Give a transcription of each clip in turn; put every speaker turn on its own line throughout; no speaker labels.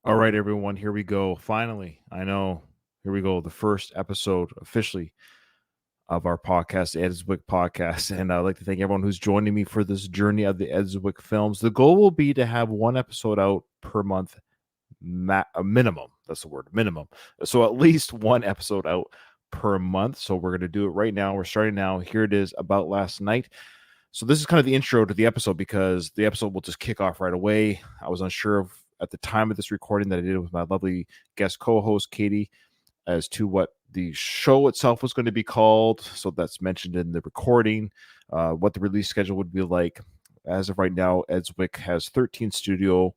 All right, everyone, here we go. Finally, I know. Here we go. The first episode officially of our podcast, the Ed Zwick podcast. And I'd like to thank everyone who's joining me for this journey of the Ed Zwick films. The goal will be to have one episode out per month, a minimum. That's the word, minimum. So at least one episode out per month. So we're going to do it right now. We're starting now. Here it is, About Last Night. So this is kind of the intro to the episode because the episode will just kick off right away. I was unsure of at the time of this recording that I did it with my lovely guest co-host Katie as to what the show itself was going to be called. So that's mentioned in the recording, what the release schedule would be like. As of right now, Ed Zwick has 13 studio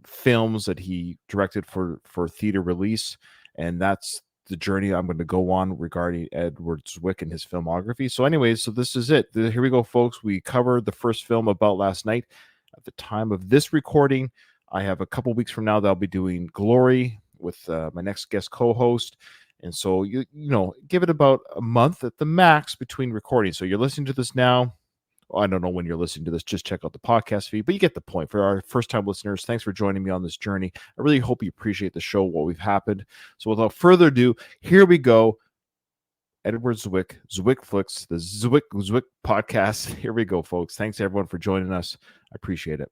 films that he directed for theater release, and that's the journey I'm going to go on regarding Edward Zwick and his filmography. So anyways, so this is it. Here we go, folks. We covered the first film, About Last Night. At the time of this recording, I have a couple weeks from now that I'll be doing Glory with my next guest co-host. And so, you know, give it about a month at the max between recordings. So you're listening to this now. I don't know when you're listening to this. Just check out the podcast feed, but you get the point. For our first-time listeners, thanks for joining me on this journey. I really hope you appreciate the show, what we've happened. So without further ado, here we go. Edward Zwick, Zwick Flicks, the Zwick podcast. Here we go, folks. Thanks, everyone, for joining us. I appreciate it.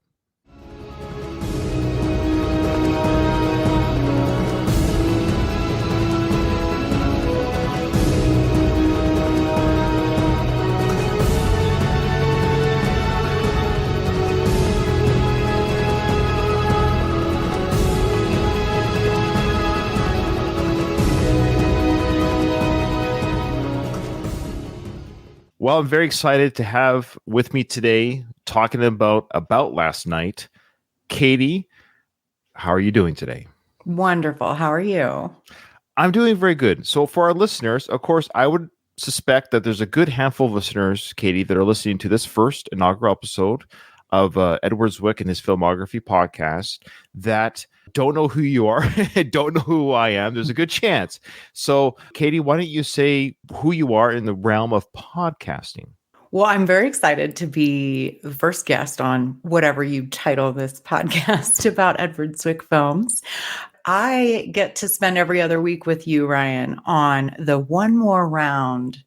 Well, I'm very excited to have with me today talking about Last Night. Katie, how are you doing today?
Wonderful. How are you?
I'm doing very good. So for our listeners, of course, I would suspect that there's a good handful of listeners, Katie, that are listening to this first inaugural episode of Edward Zwick and his filmography podcast that don't know who you are, don't know who I am. There's a good chance. So, Katie, why don't you say who you are in the realm of podcasting?
Well, I'm very excited to be the first guest on whatever you title this podcast about Edward Zwick films. I get to spend every other week with you, Ryan, on the One More Round,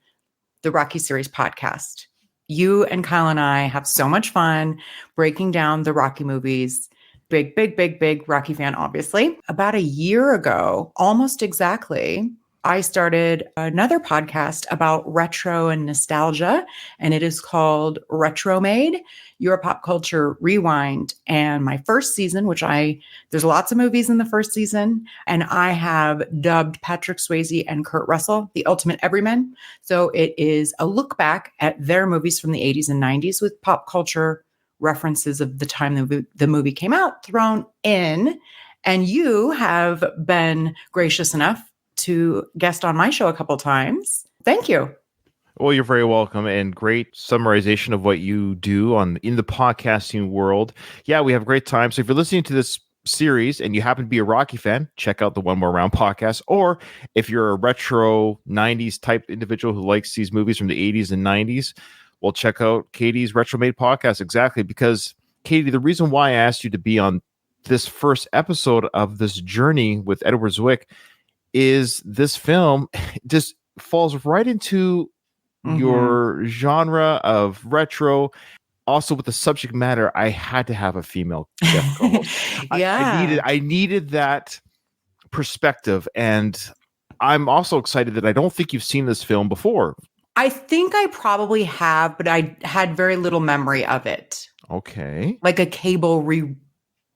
the Rocky series podcast. You and Kyle and I have so much fun breaking down the Rocky movies. Big Rocky fan, obviously. About a year ago, almost exactly, I started another podcast about retro and nostalgia, and it is called Retromade, Your Pop Culture Rewind. And my first season, there's lots of movies in the first season, and I have dubbed Patrick Swayze and Kurt Russell the ultimate everyman. So it is a look back at their movies from the 80s and 90s with pop culture references of the time the movie came out thrown in. And you have been gracious enough to guest on my show a couple times. Thank you.
Well, you're very welcome, and great summarization of what you do in the podcasting world. Yeah, we have a great time. So if you're listening to this series and you happen to be a Rocky fan, check out the One More Round podcast. Or if you're a retro 90s type individual who likes these movies from the 80s and 90s, well, check out Katie's Retromade podcast. Exactly, because Katie, the reason why I asked you to be on this first episode of this journey with Edward Zwick is this film just falls right into your genre of retro. Also, with the subject matter, I had to have a female guest co-host.
Yeah,
I needed that perspective, and I'm also excited that I don't think you've seen this film before.
I think I probably have, but I had very little memory of it.
Okay,
like a cable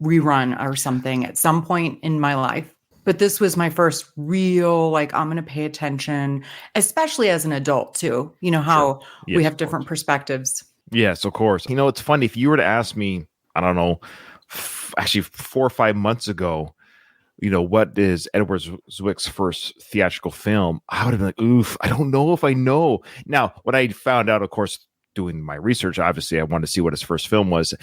rerun or something at some point in my life. But this was my first real, I'm going to pay attention, especially as an adult too. You know how
Sure. Yes,
we have different perspectives.
Yes, of course. You know, it's funny. If you were to ask me, I don't know, actually 4 or 5 months ago, you know, what is Edward Zwick's first theatrical film? I would have been like, oof, I don't know if I know. Now, when I found out, of course, doing my research, obviously I wanted to see what his first film was.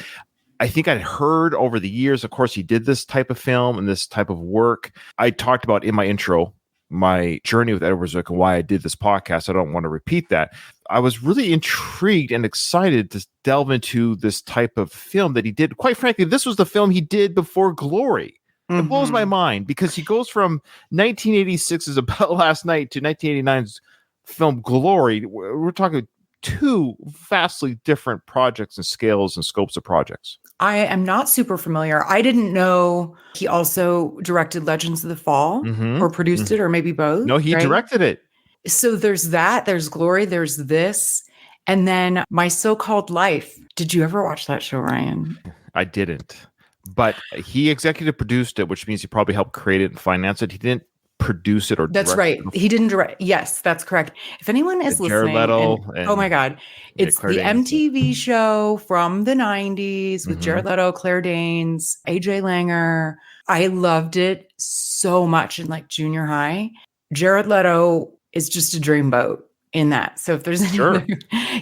I think I'd heard over the years, of course, he did this type of film and this type of work. I talked about in my intro my journey with Edward Zwick and why I did this podcast. I don't want to repeat that. I was really intrigued and excited to delve into this type of film that he did. Quite frankly, this was the film he did before Glory. It blows my
Mhm.
mind because he goes from 1986's About Last Night to 1989's film Glory. We're talking two vastly different projects and scales and scopes of projects.
I am not super familiar. I didn't know he also directed Legends of the Fall
Mm-hmm.
or produced
Mm-hmm.
it or maybe both,
No, he
right?
directed it.
So there's that, there's Glory, there's this, and then My So-Called Life. Did you ever watch that show, Ryan?
I didn't, but he executive produced it, which means he probably helped create it and finance it. He didn't produce it or
That's
direct
right.
it.
He didn't direct. Yes, that's correct. If anyone is
Jared
listening,
Leto
oh my
and
God,
yeah,
it's
Claire
the
Danes.
MTV show from the 90s with
Mhm.
Jared Leto, Claire Danes, AJ Langer. I loved it so much in like junior high. Jared Leto is just a dreamboat in that. So if there's any
Sure.
other,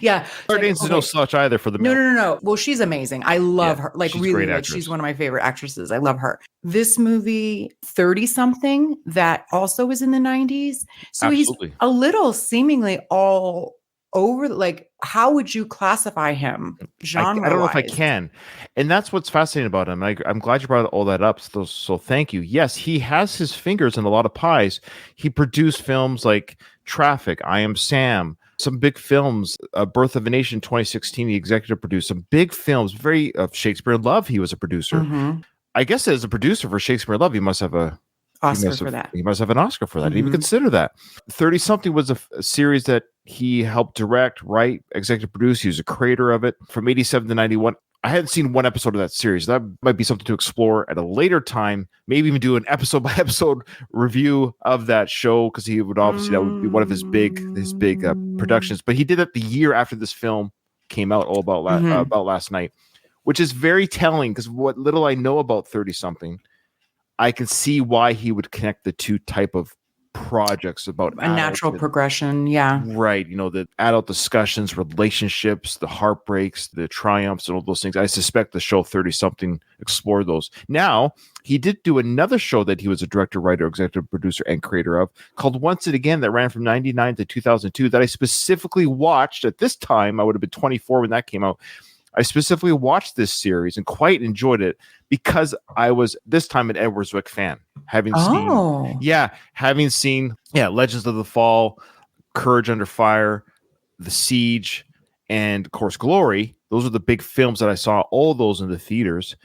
yeah.
Claire
Like,
Danes is no
okay.
slouch either for the
No,
male.
no, no, no. Well, she's amazing. I love
Yeah,
her. Like
she's a
really,
great
like
actress.
she's one of my favorite actresses. I love her. This movie, 30 something, that also was in the 90s. So
Absolutely.
he's a little seemingly all over. Like, how would you classify him genre
I don't know if I
wise?
can. And that's what's fascinating about him. I'm glad you brought all that up. So thank you. Yes, he has his fingers in a lot of pies. He produced films like Traffic, I Am Sam, some big films, Birth of a Nation 2016, he executive produced some big films, very of Shakespeare in Love. He was a producer.
Mhm.
I guess as a producer for Shakespeare in Love, he must have
Oscar for that.
he must have an Oscar for that. I didn't even
Mhm.
consider that. 30 something was a series that he helped direct, write, executive produce. He was a creator of it from 87 to 91. I hadn't seen one episode of that series. That might be something to explore at a later time. Maybe even do an episode by episode review of that show because he would obviously that would be one of his big productions. But he did it the year after this film came out, all
Mhm.
about Last Night, which is very telling because what little I know about 30 something, I can see why he would connect the two type of projects about
A natural progression. Yeah.
right, the adult discussions, relationships, the heartbreaks, the triumphs, and all those things. I suspect the show 30 something explored those. Now he did do another show that he was a director, writer, executive producer, and creator of called Once and Again, that ran from 99 to 2002, that I specifically watched. At this time I would have been 24 when that came out. I specifically watched this series and quite enjoyed it because I was this time an Edward Zwick fan, having seen Legends of the Fall, Courage Under Fire, The Siege, and of course Glory. Those are the big films that I saw, all those in the theaters.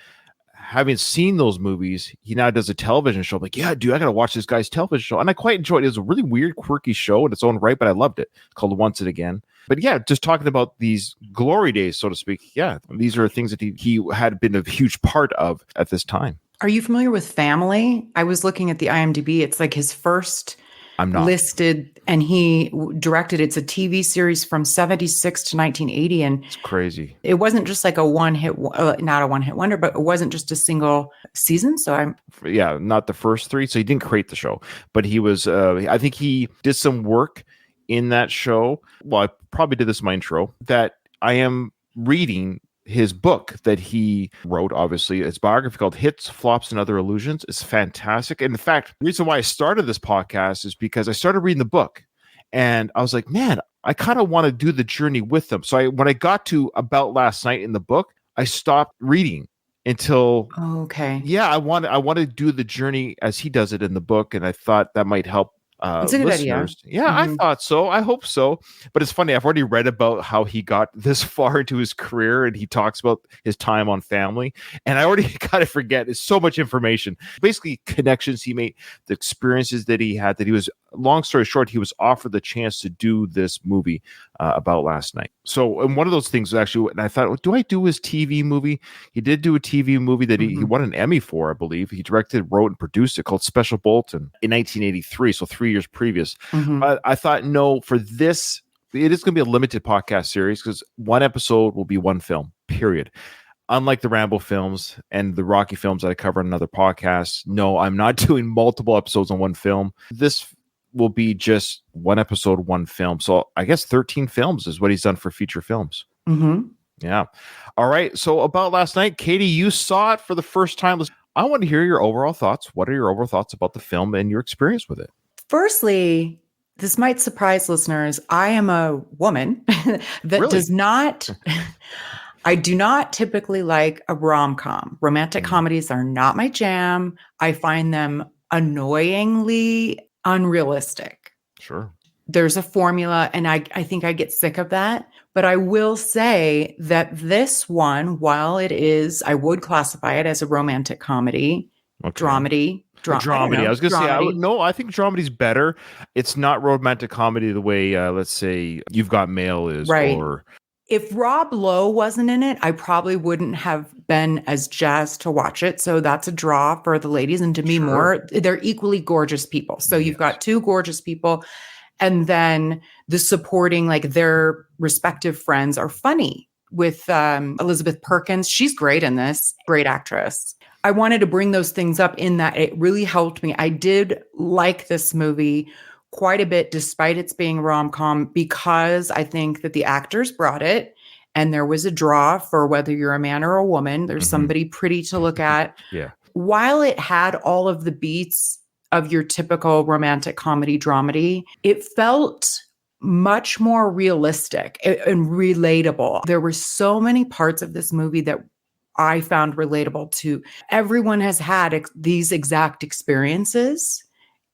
Having seen those movies, he now does a television show. I'm like, yeah, dude, I gotta watch this guy's television show. And I quite enjoyed it. It was a really weird, quirky show in its own right, but I loved it. It's called Once and Again. But yeah, just talking about these glory days, so to speak. Yeah, these are things that he had been a huge part of at this time.
Are you familiar with Family? I was looking at the IMDb. It's like his first
I'm not
listed, and he directed. It's a TV series from 76 to 1980. And
it's crazy.
it wasn't just like a one-hit, not a one-hit wonder, but it wasn't just a single season. So
not the first three. So he didn't create the show, but he was, I think he did some work in that show. Well, I probably did this in my intro, that I am reading his book that he wrote, obviously. His biography called Hits, Flops, and Other Illusions. It's fantastic. And in fact, the reason why I started this podcast is because I started reading the book and I was like, man, I kind of want to do the journey with them. So when I got to About Last Night in the book, I stopped reading until I want to do the journey as he does it in the book. And I thought that might help
it's a good
listeners.
idea.
Yeah, I thought so. I hope so. But it's funny. I've already read about how he got this far into his career, and he talks about his time on Family. And I already kind of forget. It's so much information. Basically, connections he made, the experiences that he had. That he was. Long story short, he was offered the chance to do this movie About Last Night. So, and one of those things was actually, and I thought, well, do I do his TV movie? He did do a TV movie that he won an Emmy for, I believe. He directed, wrote, and produced it, called Special Bolton in 1983, so 3 years previous. But I thought, no, for this, it is going to be a limited podcast series because one episode will be one film, period. Unlike the Rambo films and the Rocky films that I cover on another podcast, no, I'm not doing multiple episodes on one film. This will be just one episode, one film. So I guess 13 films is what he's done for feature films. Yeah. All right. So About Last Night, Katie, you saw it for the first time. I want to hear your overall thoughts. What are your overall thoughts about the film and your experience with it?
Firstly, this might surprise listeners. I am a woman that does not I do not typically like a rom-com. Romantic comedies are not my jam. I find them annoyingly unrealistic.
Sure.
There's a formula, and I think I get sick of that. But I will say that this one, while it is, I would classify it as a romantic comedy, dramedy.
Dramedy. I was going to say,
dramedy.
I think dramedy's better. It's not romantic comedy the way, let's say, You've Got Mail is.
Right.
Or
if Rob Lowe wasn't in it, I probably wouldn't have been as jazzed to watch it. So that's a draw for the ladies. And Demi Moore, they're equally gorgeous people. So you've got two gorgeous people. And then the supporting, like their respective friends are funny with Elizabeth Perkins. She's great in this, great actress. I wanted to bring those things up in that it really helped me. I did like this movie quite a bit, despite its being rom-com, because I think that the actors brought it and there was a draw for whether you're a man or a woman. There's somebody pretty to look at.
Yeah.
While it had all of the beats of your typical romantic comedy dramedy, it felt much more realistic and relatable. There were so many parts of this movie that I found relatable to. Everyone has had these exact experiences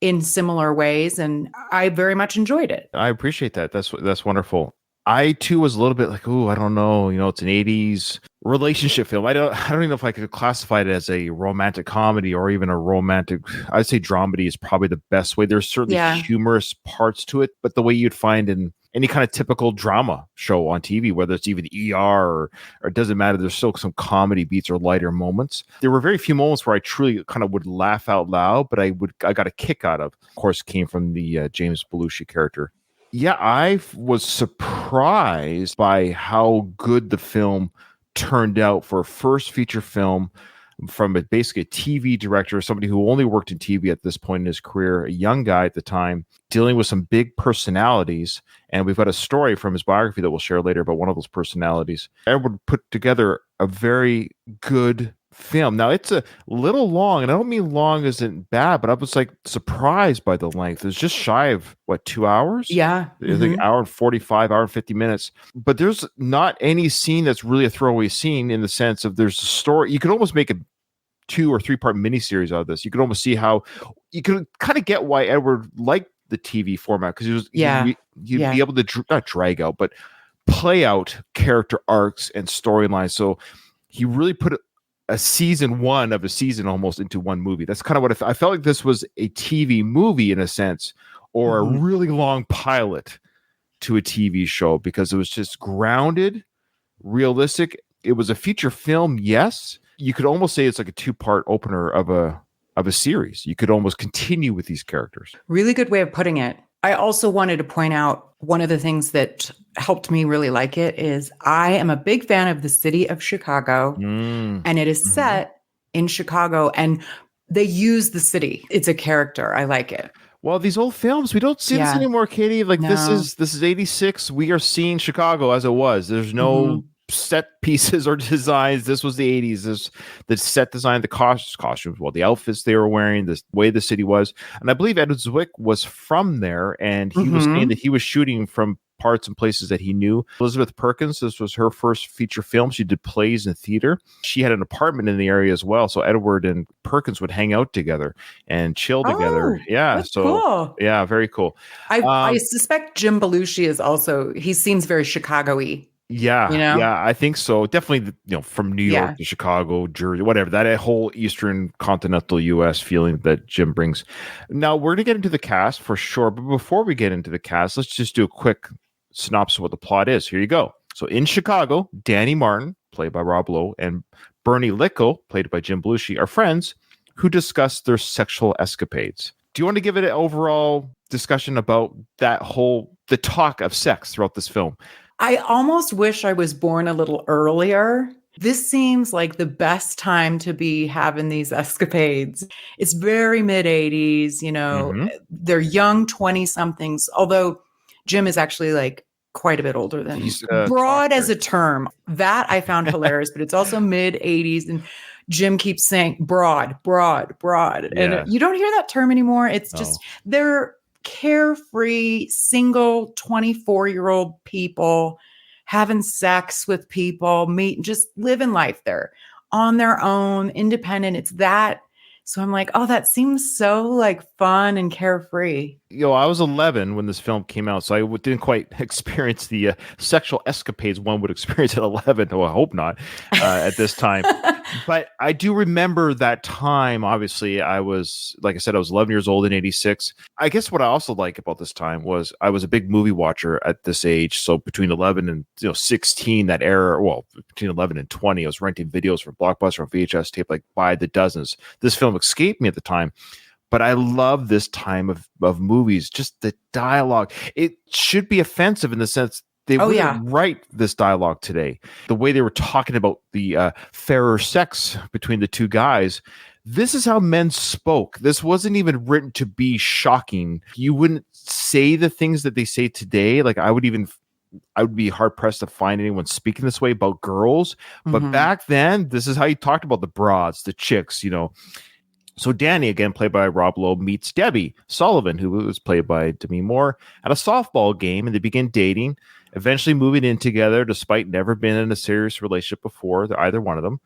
in similar ways, and I very much enjoyed it.
I appreciate that. That's wonderful. I too was a little bit like, oh, I don't know. It's an 80s relationship film. I don't even know if I could classify it as a romantic comedy or even a romantic. I'd say dramedy is probably the best way. There's certainly humorous parts to it, but the way you'd find in any kind of typical drama show on TV, whether it's even ER or it doesn't matter, there's still some comedy beats or lighter moments. There were very few moments where I truly kind of would laugh out loud, but I got a kick out of course, came from the James Belushi character. Yeah, I was surprised by how good the film turned out for a first feature film from basically a TV director, somebody who only worked in TV at this point in his career, a young guy at the time, dealing with some big personalities. And we've got a story from his biography that we'll share later about one of those personalities. Edward put together a very good film. Now, it's a little long, and I don't mean long isn't bad, but I was like surprised by the length. It's just shy of 2 hours?
Yeah.
It's like hour and 45, hour and 50 minutes. But there's not any scene that's really a throwaway scene in the sense of there's a story. You could almost make a 2 or 3 part miniseries out of this. You could almost see how you could kind of get why Edward liked the TV format, because you'd be able to not drag out, but play out character arcs and storylines. So he really put a season one of a season almost into one movie. That's kind of what I felt like this was a TV movie in a sense, or a really long pilot to a TV show, because it was just grounded, realistic. It was a feature film. Yes. You could almost say it's like a 2-part opener of a series. You could almost continue with these characters.
Really good way of putting it. I also wanted to point out one of the things that helped me really like it is I am a big fan of the city of Chicago, and it is set in Chicago, and they use the city. It's a character. I like it.
Well, these old films, we don't see this anymore, Katie. Like this is 86. We are seeing Chicago as it was. There's no set pieces or designs. This was the 80s. The set design, the costumes, well, the outfits they were wearing, the way the city was. And I believe Edward Zwick was from there, and he was saying that he was shooting from parts and places that he knew. Elizabeth Perkins, this was her first feature film. She did plays and theater. She had an apartment in the area as well. So Edward and Perkins would hang out together and chill together. Yeah. So
cool.
Yeah, very cool.
I suspect Jim Belushi is also, he seems very Chicago-y.
Yeah, yeah, I think so. Definitely, from New York to Chicago, Jersey, whatever, that whole Eastern continental U.S. feeling that Jim brings. Now, we're going to get into the cast for sure. But before we get into the cast, let's just do a quick synopsis of what the plot is. Here you go. So in Chicago, Danny Martin, played by Rob Lowe, and Bernie Lickel, played by Jim Belushi, are friends who discuss their sexual escapades. Do you want to give it an overall discussion about the talk of sex throughout this film?
I almost wish I was born a little earlier. This seems like the best time to be having these escapades. It's very mid-80s, they're young 20-somethings, although Jim is actually like quite a bit older than
he's
broad as a term. That I found hilarious, but it's also mid-80s, and Jim keeps saying broad. And you don't hear that term anymore. It's just they're carefree, single 24-year-old people having sex with people, just living life there on their own, independent. It's that. So I'm like, oh, that seems so like fun and carefree.
I was 11 when this film came out, so I didn't quite experience the sexual escapades one would experience at 11. Oh, I hope not at this time. But I do remember that time. Obviously, I was, like I said, I was 11 years old in 86. I guess what I also like about this time was I was a big movie watcher at this age. So between 11 and 16, that era, well, between 11 and 20, I was renting videos from Blockbuster on VHS tape like by the dozens. This film escaped me at the time. But I love this time of movies, just the dialogue. It should be offensive in the sense they wouldn't write this dialogue today. The way they were talking about the fairer sex between the two guys, this is how men spoke. This wasn't even written to be shocking. You wouldn't say the things that they say today. Like I would be hard pressed to find anyone speaking this way about girls. But back then, this is how you talked about the broads, the chicks, So Danny, again played by Rob Lowe, meets Debbie Sullivan, who was played by Demi Moore, at a softball game, and they begin dating, eventually moving in together despite never being in a serious relationship before, either one of them.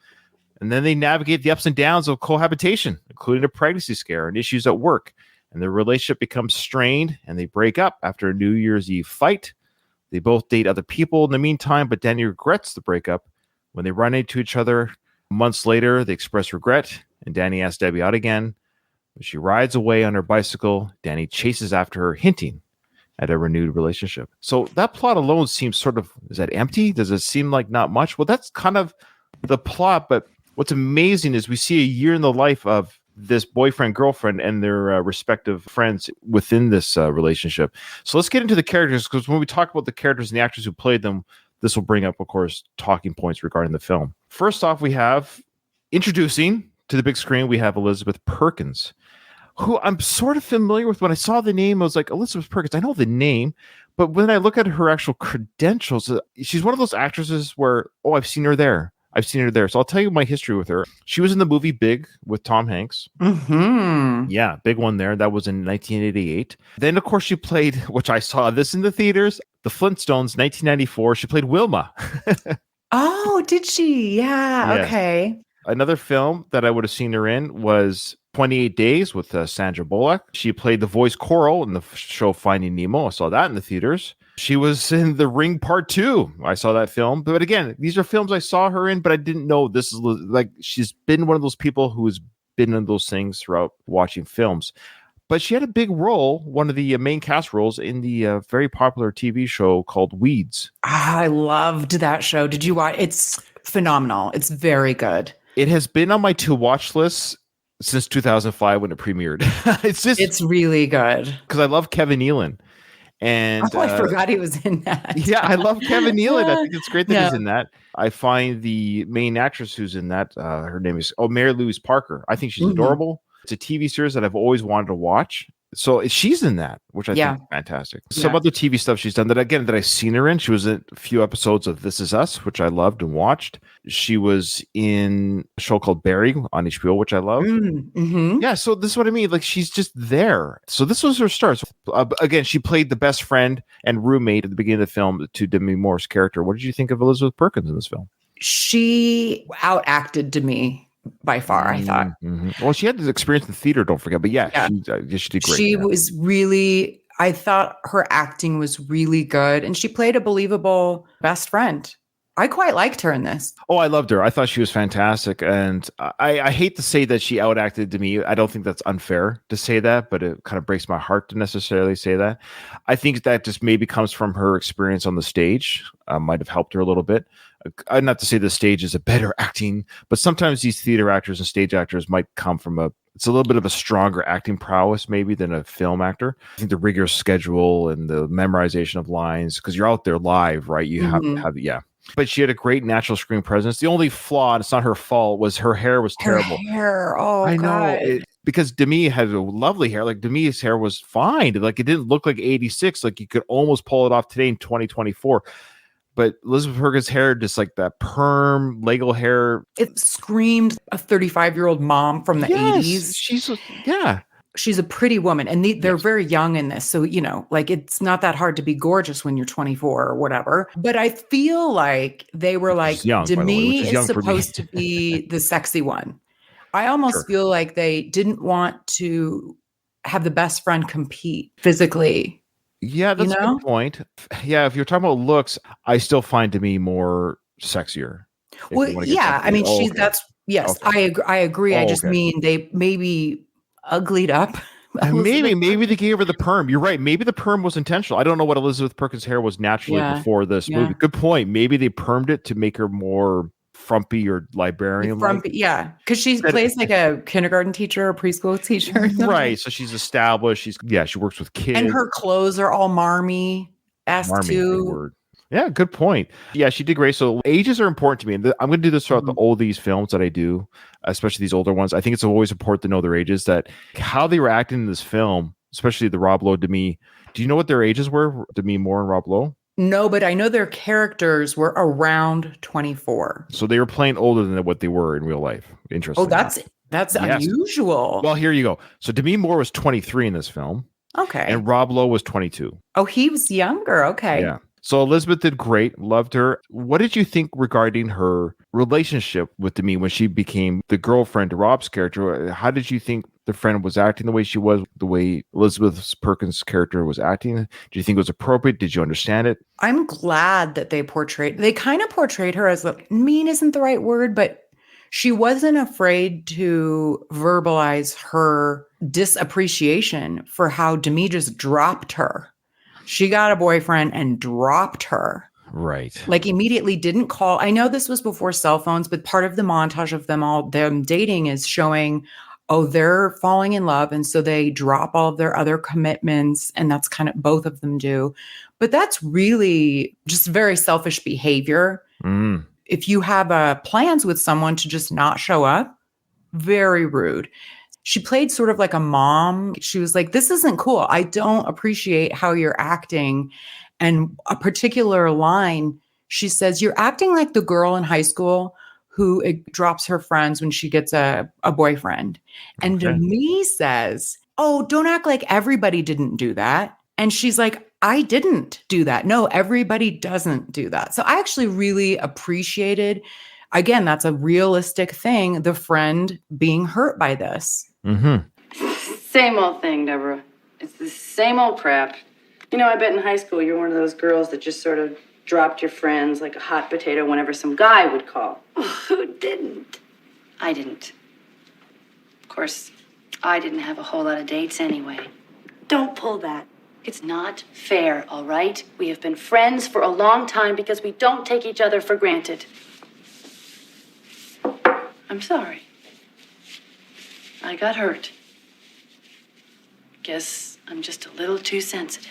And then they navigate the ups and downs of cohabitation, including a pregnancy scare and issues at work. And their relationship becomes strained, and they break up after a New Year's Eve fight. They both date other people in the meantime, but Danny regrets the breakup. When they run into each other months later, they express regret, and Danny asks Debbie out again. When she rides away on her bicycle, Danny chases after her, hinting at a renewed relationship. So that plot alone seems is that empty? Does it seem like not much? Well, that's kind of the plot, but what's amazing is we see a year in the life of this boyfriend, girlfriend, and their respective friends within this relationship. So let's get into the characters, because when we talk about the characters and the actors who played them, this will bring up, of course, talking points regarding the film. First off, we have introducing to the big screen, we have Elizabeth Perkins, who I'm sort of familiar with. When I saw the name, I was like, Elizabeth Perkins, I know the name, but when I look at her actual credentials, she's one of those actresses where, I've seen her there. So I'll tell you my history with her. She was in the movie Big with Tom Hanks. Yeah, big one there. That was in 1988. Then, of course, she played, which I saw this in the theaters, The Flintstones, 1994. She played Wilma.
Oh, did she? Yeah. Yes. Okay.
Another film that I would have seen her in was 28 Days with Sandra Bullock. She played the voice Coral in the show Finding Nemo. I saw that in the theaters. She was in The Ring Part 2. I saw that film. But again, these are films I saw her in, but I didn't know this is like, she's been one of those people who has been in those things throughout watching films. But she had a big role, one of the main cast roles in the very popular TV show called Weeds.
I loved that show. Did you watch? It's phenomenal. It's very good.
It has been on my to-watch list since 2005 when it premiered. It's really good. Because I love Kevin Nealon. And
I forgot he was in that.
Yeah, I love Kevin Nealon. I think it's great that he's in that. I find the main actress who's in that, her name is Mary Louise Parker. I think she's adorable. It's a TV series that I've always wanted to watch. So she's in that, which I think is fantastic. Some other TV stuff she's done that I've seen her in. She was in a few episodes of This Is Us, which I loved and watched. She was in a show called Barry on HBO, which I love. Yeah, so this is what I mean. Like, she's just there. So this was her start. So, again, she played the best friend and roommate at the beginning of the film to Demi Moore's character. What did you think of Elizabeth Perkins in this film? She outacted Demi by far, I thought. Well, she had this experience in the theater, don't forget. But she did great.
She was really, I thought her acting was really good. And she played a believable best friend. I quite liked her in this.
Oh, I loved her. I thought she was fantastic. And I hate to say that she outacted Demi. I don't think that's unfair to say that, but it kind of breaks my heart to necessarily say that. I think that just maybe comes from her experience on the stage. Might have helped her a little bit. Not to say the stage is a better acting, but sometimes these theater actors and stage actors might come from it's a little bit of a stronger acting prowess maybe than a film actor. I think the rigorous schedule and the memorization of lines, because you're out there live, right? You have to have, But she had a great natural screen presence. The only flaw, and it's not her fault, was her hair was terrible.
Her hair, I
know. Because Demi had a lovely hair. Like, Demi's hair was fine. Like, it didn't look like 86. Like, you could almost pull it off today in 2024. But Elizabeth Perkins' hair, just like that perm, Lego hair.
It screamed a 35-year-old mom from the 80s.
She's,
she's a pretty woman, and they're
Yes.
very young in this. So, like it's not that hard to be gorgeous when you're 24 or whatever. But I feel like they were
Which is
like,
young, by the way, which
Demi
is
is
young for me.
supposed to be the sexy one. I almost
Sure.
feel like they didn't want to have the best friend compete physically,
Yeah,
you
that's a good
know?
point. Yeah, if you're talking about looks, I still find Demi more sexier. If
Well,
you want to get down
yeah,
to
I
it.
mean,
Oh, okay.
yes,
Okay.
I agree. I
Oh,
just
okay.
mean they maybe uglied up
And
Elizabeth
maybe they
Perkins.
gave her the perm. You're right. Maybe the perm was intentional. I don't know what Elizabeth Perkins' hair was naturally
Yeah,
before this
yeah.
movie. Good point. Maybe they permed it to make her more frumpy or librarian like.
Yeah, because she
That
plays like a kindergarten teacher or preschool teacher or something.
right. So she's established. She works with
And
kids.
her clothes are all marmy-esque
Marmy, good
too.
word. Yeah, good point. Yeah, she did great. So ages are important to me. And I'm going to do this throughout
Mhm.
all these films that I do, especially these older ones. I think it's always important to know their ages, that how they were acting in this film, especially the Rob Lowe, Demi. Do you know what their ages were? Demi Moore and Rob Lowe?
No, but I know their characters were around 24.
So they were playing older than what they were in real life.
Oh,
Interesting.
that's
Yes.
unusual.
Well, here you go. So Demi Moore was 23 in this film,
Okay.
and Rob Lowe was 22.
Oh, he was younger. Okay.
Yeah. So Elizabeth did great. Loved her. What did you think regarding her relationship with Demi when she became the girlfriend to Rob's character? How did you think the friend was acting the way she was, the way Elizabeth Perkins' character was acting? Do you think it was appropriate? Did you understand it?
I'm glad that they kind of portrayed her as mean isn't the right word, but she wasn't afraid to verbalize her disappreciation for how Demi just dropped her. She got a boyfriend and dropped her.
Right.
Like immediately didn't call. I know this was before cell phones, but part of the montage of them dating is showing, oh, they're falling in love. And so they drop all of their other commitments. And that's kind of both of them do. But that's really just very selfish behavior.
Mm.
If you have plans with someone to just not show up, very rude. She played sort of like a mom. She was like, this isn't cool. I don't appreciate how you're acting. And a particular line, she says, you're acting like the girl in high school who drops her friends when she gets a boyfriend. And
Okay.
Demi says, oh, don't act like everybody didn't do that. And she's like, I didn't do that. No, everybody doesn't do that. So I actually really appreciated, again, that's a realistic thing, the friend being hurt by this.
Mm-hmm.
Same old thing, Deborah. It's the same old crap. You know, I bet in high school you're one of those girls that just sort of dropped your friends like a hot potato whenever some guy would call.
Who didn't?
I didn't. Of course, I didn't have a whole lot of dates anyway.
Don't pull that.
It's not fair, all right? We have been friends for a long time because we don't take each other for granted. I'm sorry. I got hurt. Guess I'm just a little too sensitive.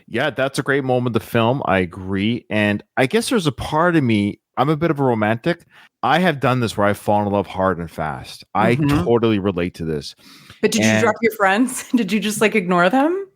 Yeah, that's a great moment of the film. I agree. And I guess there's a part of me, I'm a bit of a romantic. I have done this where I've fallen in love hard and fast. I totally relate to this.
But did you drop your friends? Did you just ignore them?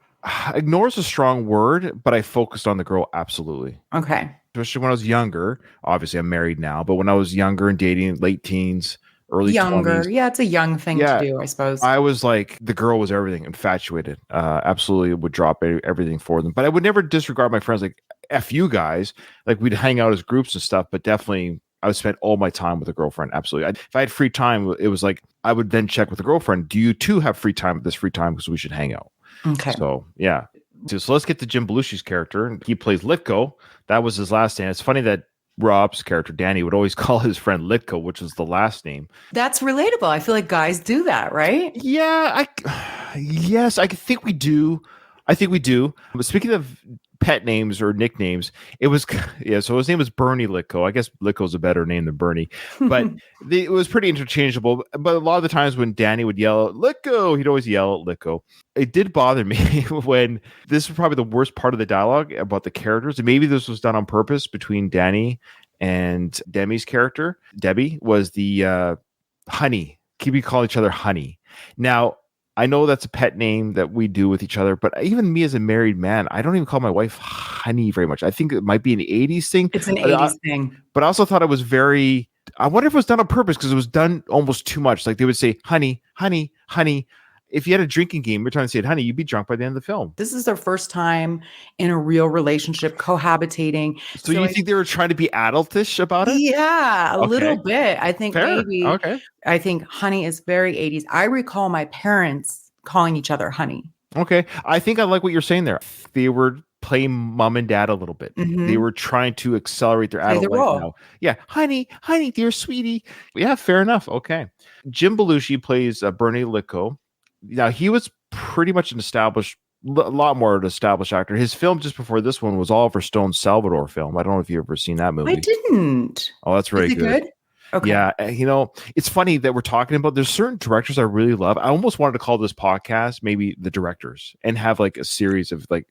Ignore is a strong word, but I focused on the girl. Absolutely.
Okay.
Especially when I was younger. Obviously, I'm married now, but when I was younger and dating, late teens, early 20s.
Yeah, it's a young thing to do, I suppose.
I was like, the girl was everything, infatuated. Absolutely would drop everything for them. But I would never disregard my friends. Like, F you guys. Like, we'd hang out as groups and stuff, but definitely I would spend all my time with a girlfriend. Absolutely. If I had free time, it was like, I would then check with the girlfriend. Do you too have free time at this free time? Because we should hang out.
Okay.
So, yeah. So let's get to Jim Belushi's character. He plays Litko. That was his last name. It's funny that Rob's character, Danny, would always call his friend Litko, which is the last name.
That's relatable. I feel like guys do that, right?
Yeah, yes, I think we do. But speaking of pet names or nicknames, it was so his name was Bernie Litko. I guess Litko's a better name than Bernie, but it was pretty interchangeable. But a lot of the times when Danny would yell at Litko, he'd always yell at Litko. It did bother me when this was probably the worst part of the dialogue about the characters, and maybe this was done on purpose between Danny and Demi's character. Debbie was the honey. Keep calling each other honey. Now, I know that's a pet name that we do with each other, but even me as a married man, I don't even call my wife honey very much. I think it might be an 80s thing.
It's an 80s thing.
But I also thought it was I wonder if it was done on purpose because it was done almost too much. Like they would say, honey, honey, honey. If you had a drinking game, you're trying to say, honey, you'd be drunk by the end of the film.
This is their first time in a real relationship cohabitating.
So you think they were trying to be adultish about it?
Yeah, a little bit. I think
Fair.
maybe.
Okay.
I think honey is very 80s. I recall my parents calling each other honey.
Okay. I think I like what you're saying there. They were playing mom and dad a little bit.
Mhm.
They were trying to accelerate their
Play
adult
the
life
role.
now. Yeah. Honey, dear sweetie. Yeah, fair enough. Okay. Jim Belushi plays Bernie Lyko. Now, he was pretty much an established, a lot more of an established actor. His film just before this one was Oliver Stone's Salvador film. I don't know if you've ever seen that movie.
I didn't.
Oh, that's very
Is it
good.
good? Okay.
Yeah, it's funny that we're talking about. There's certain directors I really love. I almost wanted to call this podcast maybe the directors and have like a series of like.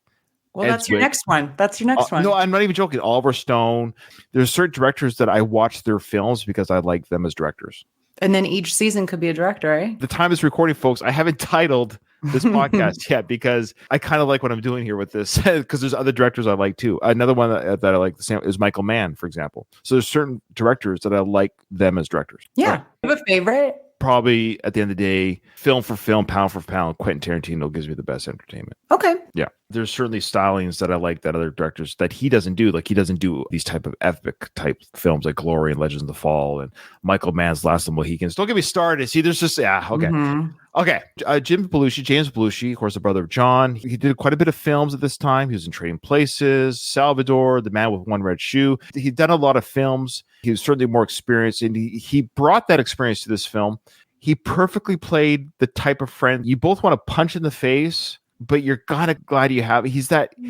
Well,
Ed
that's your
Zwick.
next one. That's your next one.
No, I'm not even joking. Oliver Stone. There's certain directors that I watch their films because I like them as directors.
And then each season could be a director, eh?
The time is recording, folks. I haven't titled this podcast yet because I kind of like what I'm doing here with this because there's other directors I like too. Another one that I like the same is Michael Mann, for example. So there's certain directors that I like them as directors.
Yeah. You have a favorite?
Probably at the end of the day, film for film, pound for pound, Quentin Tarantino gives me the best entertainment.
Okay.
Yeah. There's certainly stylings that I like that other directors that he doesn't do. Like he doesn't do these type of epic type films like Glory and Legends of the Fall and Michael Mann's Last of the Mohicans. Don't get me started. See, there's just, okay.
Mhm.
Okay. James Belushi, of course, the brother of John. He did quite a bit of films at this time. He was in Trading Places, Salvador, The Man with One Red Shoe. He'd done a lot of films. He was certainly more experienced, and he brought that experience to this film. He perfectly played the type of friend you both want to punch in the face, but you're kind of glad you have it. He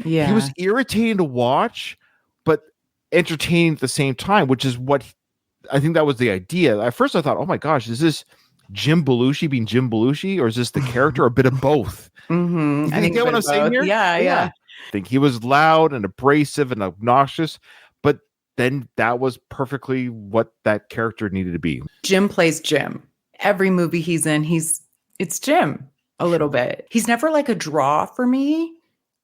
Yeah.
was irritating to watch, but entertaining at the same time, which is what I think that was the idea. At first I thought, oh my gosh, is this Jim Belushi being Jim Belushi, or is this the character, or a bit of both?
Mhm.
You get what I'm saying here?
Yeah.
I think he was loud and abrasive and obnoxious, but then that was perfectly what that character needed to be.
Jim plays Jim. Every movie he's in, it's Jim a little bit. He's never like a draw for me.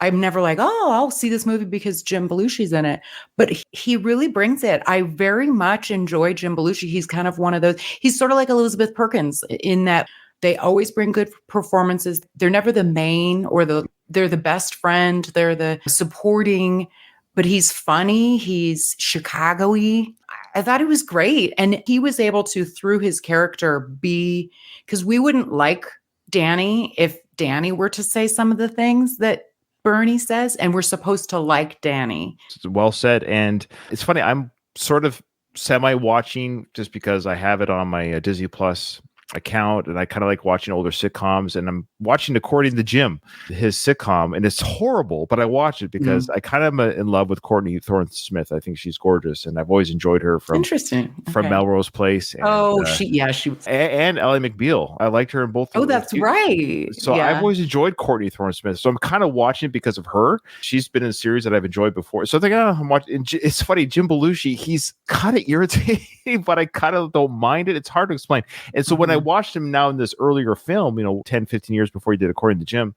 I'm never like, oh, I'll see this movie because Jim Belushi's in it. But he really brings it. I very much enjoy Jim Belushi. He's kind of one of those, he's sort of like Elizabeth Perkins in that they always bring good performances. They're never the main or they're the best friend. They're the supporting, but he's funny. He's Chicago-y. I thought he was great. And he was able to, through his character, because we wouldn't like Danny if Danny were to say some of the things that Bernie says, and we're supposed to like Danny.
Well said. And it's funny, I'm sort of semi-watching just because I have it on my Disney Plus account, and I kind of like watching older sitcoms, and I'm watching According to Jim, his sitcom, and it's horrible, but I watch it because I kind of am in love with Courtney Thorne-Smith. I think she's gorgeous, and I've always enjoyed her from
Okay.
Melrose Place. And,
she was.
and Ellie McBeal. I liked her in both.
Oh, that's right.
So
Yeah.
I've always enjoyed Courtney Thorne-Smith. So I'm kind of watching it because of her. She's been in a series that I've enjoyed before. So I think I'm watching. It's funny, Jim Belushi, he's kind of irritating, but I kind of don't mind it. It's hard to explain. And so when I watched him now in this earlier film, 10, 15 years before he did According to Jim,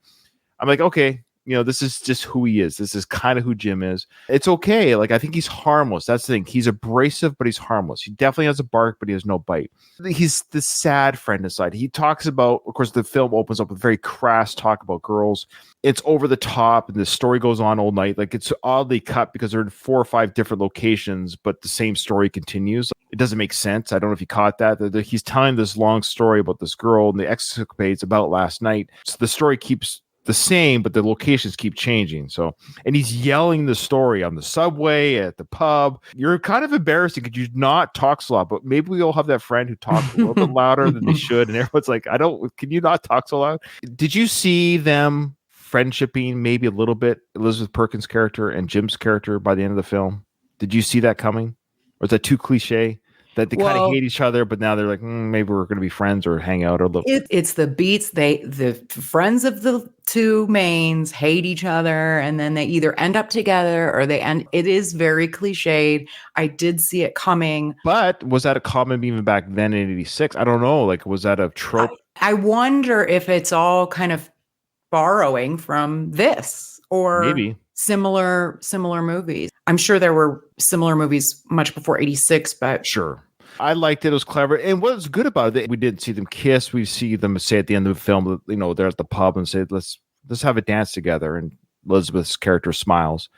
I'm like, okay, this is just who he is. This is kind of who Jim is. It's okay. Like, I think he's harmless. That's the thing. He's abrasive, but he's harmless. He definitely has a bark, but he has no bite. He's the sad friend inside. He talks about, of course, the film opens up with very crass talk about girls. It's over the top, and the story goes on all night. Like, it's oddly cut because they're in 4 or 5 different locations, but the same story continues. It doesn't make sense. I don't know if you caught that. He's telling this long story about this girl and the escapades about last night. So the story keeps the same, but the locations keep changing. So, and he's yelling the story on the subway, at the pub. You're kind of embarrassing because you not talk so loud, but maybe we all have that friend who talks a little bit louder than they should. And everyone's like, can you not talk so loud? Did you see them friendshipping maybe a little bit, Elizabeth Perkins' character and Jim's character by the end of the film? Did you see that coming? Or is that too cliche? That they kind of hate each other, but now they're like, maybe we're going to be friends or hang out or a little.
It's the beats. The friends of the two mains hate each other, and then they either end up together or they end. It is very cliched. I did see it coming.
But was that a common even back then in '86? I don't know. Like, was that a trope?
I wonder if it's all kind of borrowing from this or
maybe
similar movies. I'm sure there were similar movies much before '86, but
sure. I liked it. It was clever. And what was good about it, we didn't see them kiss. We see them say at the end of the film, you know, they're at the pub and say, let's have a dance together. And Elizabeth's character smiles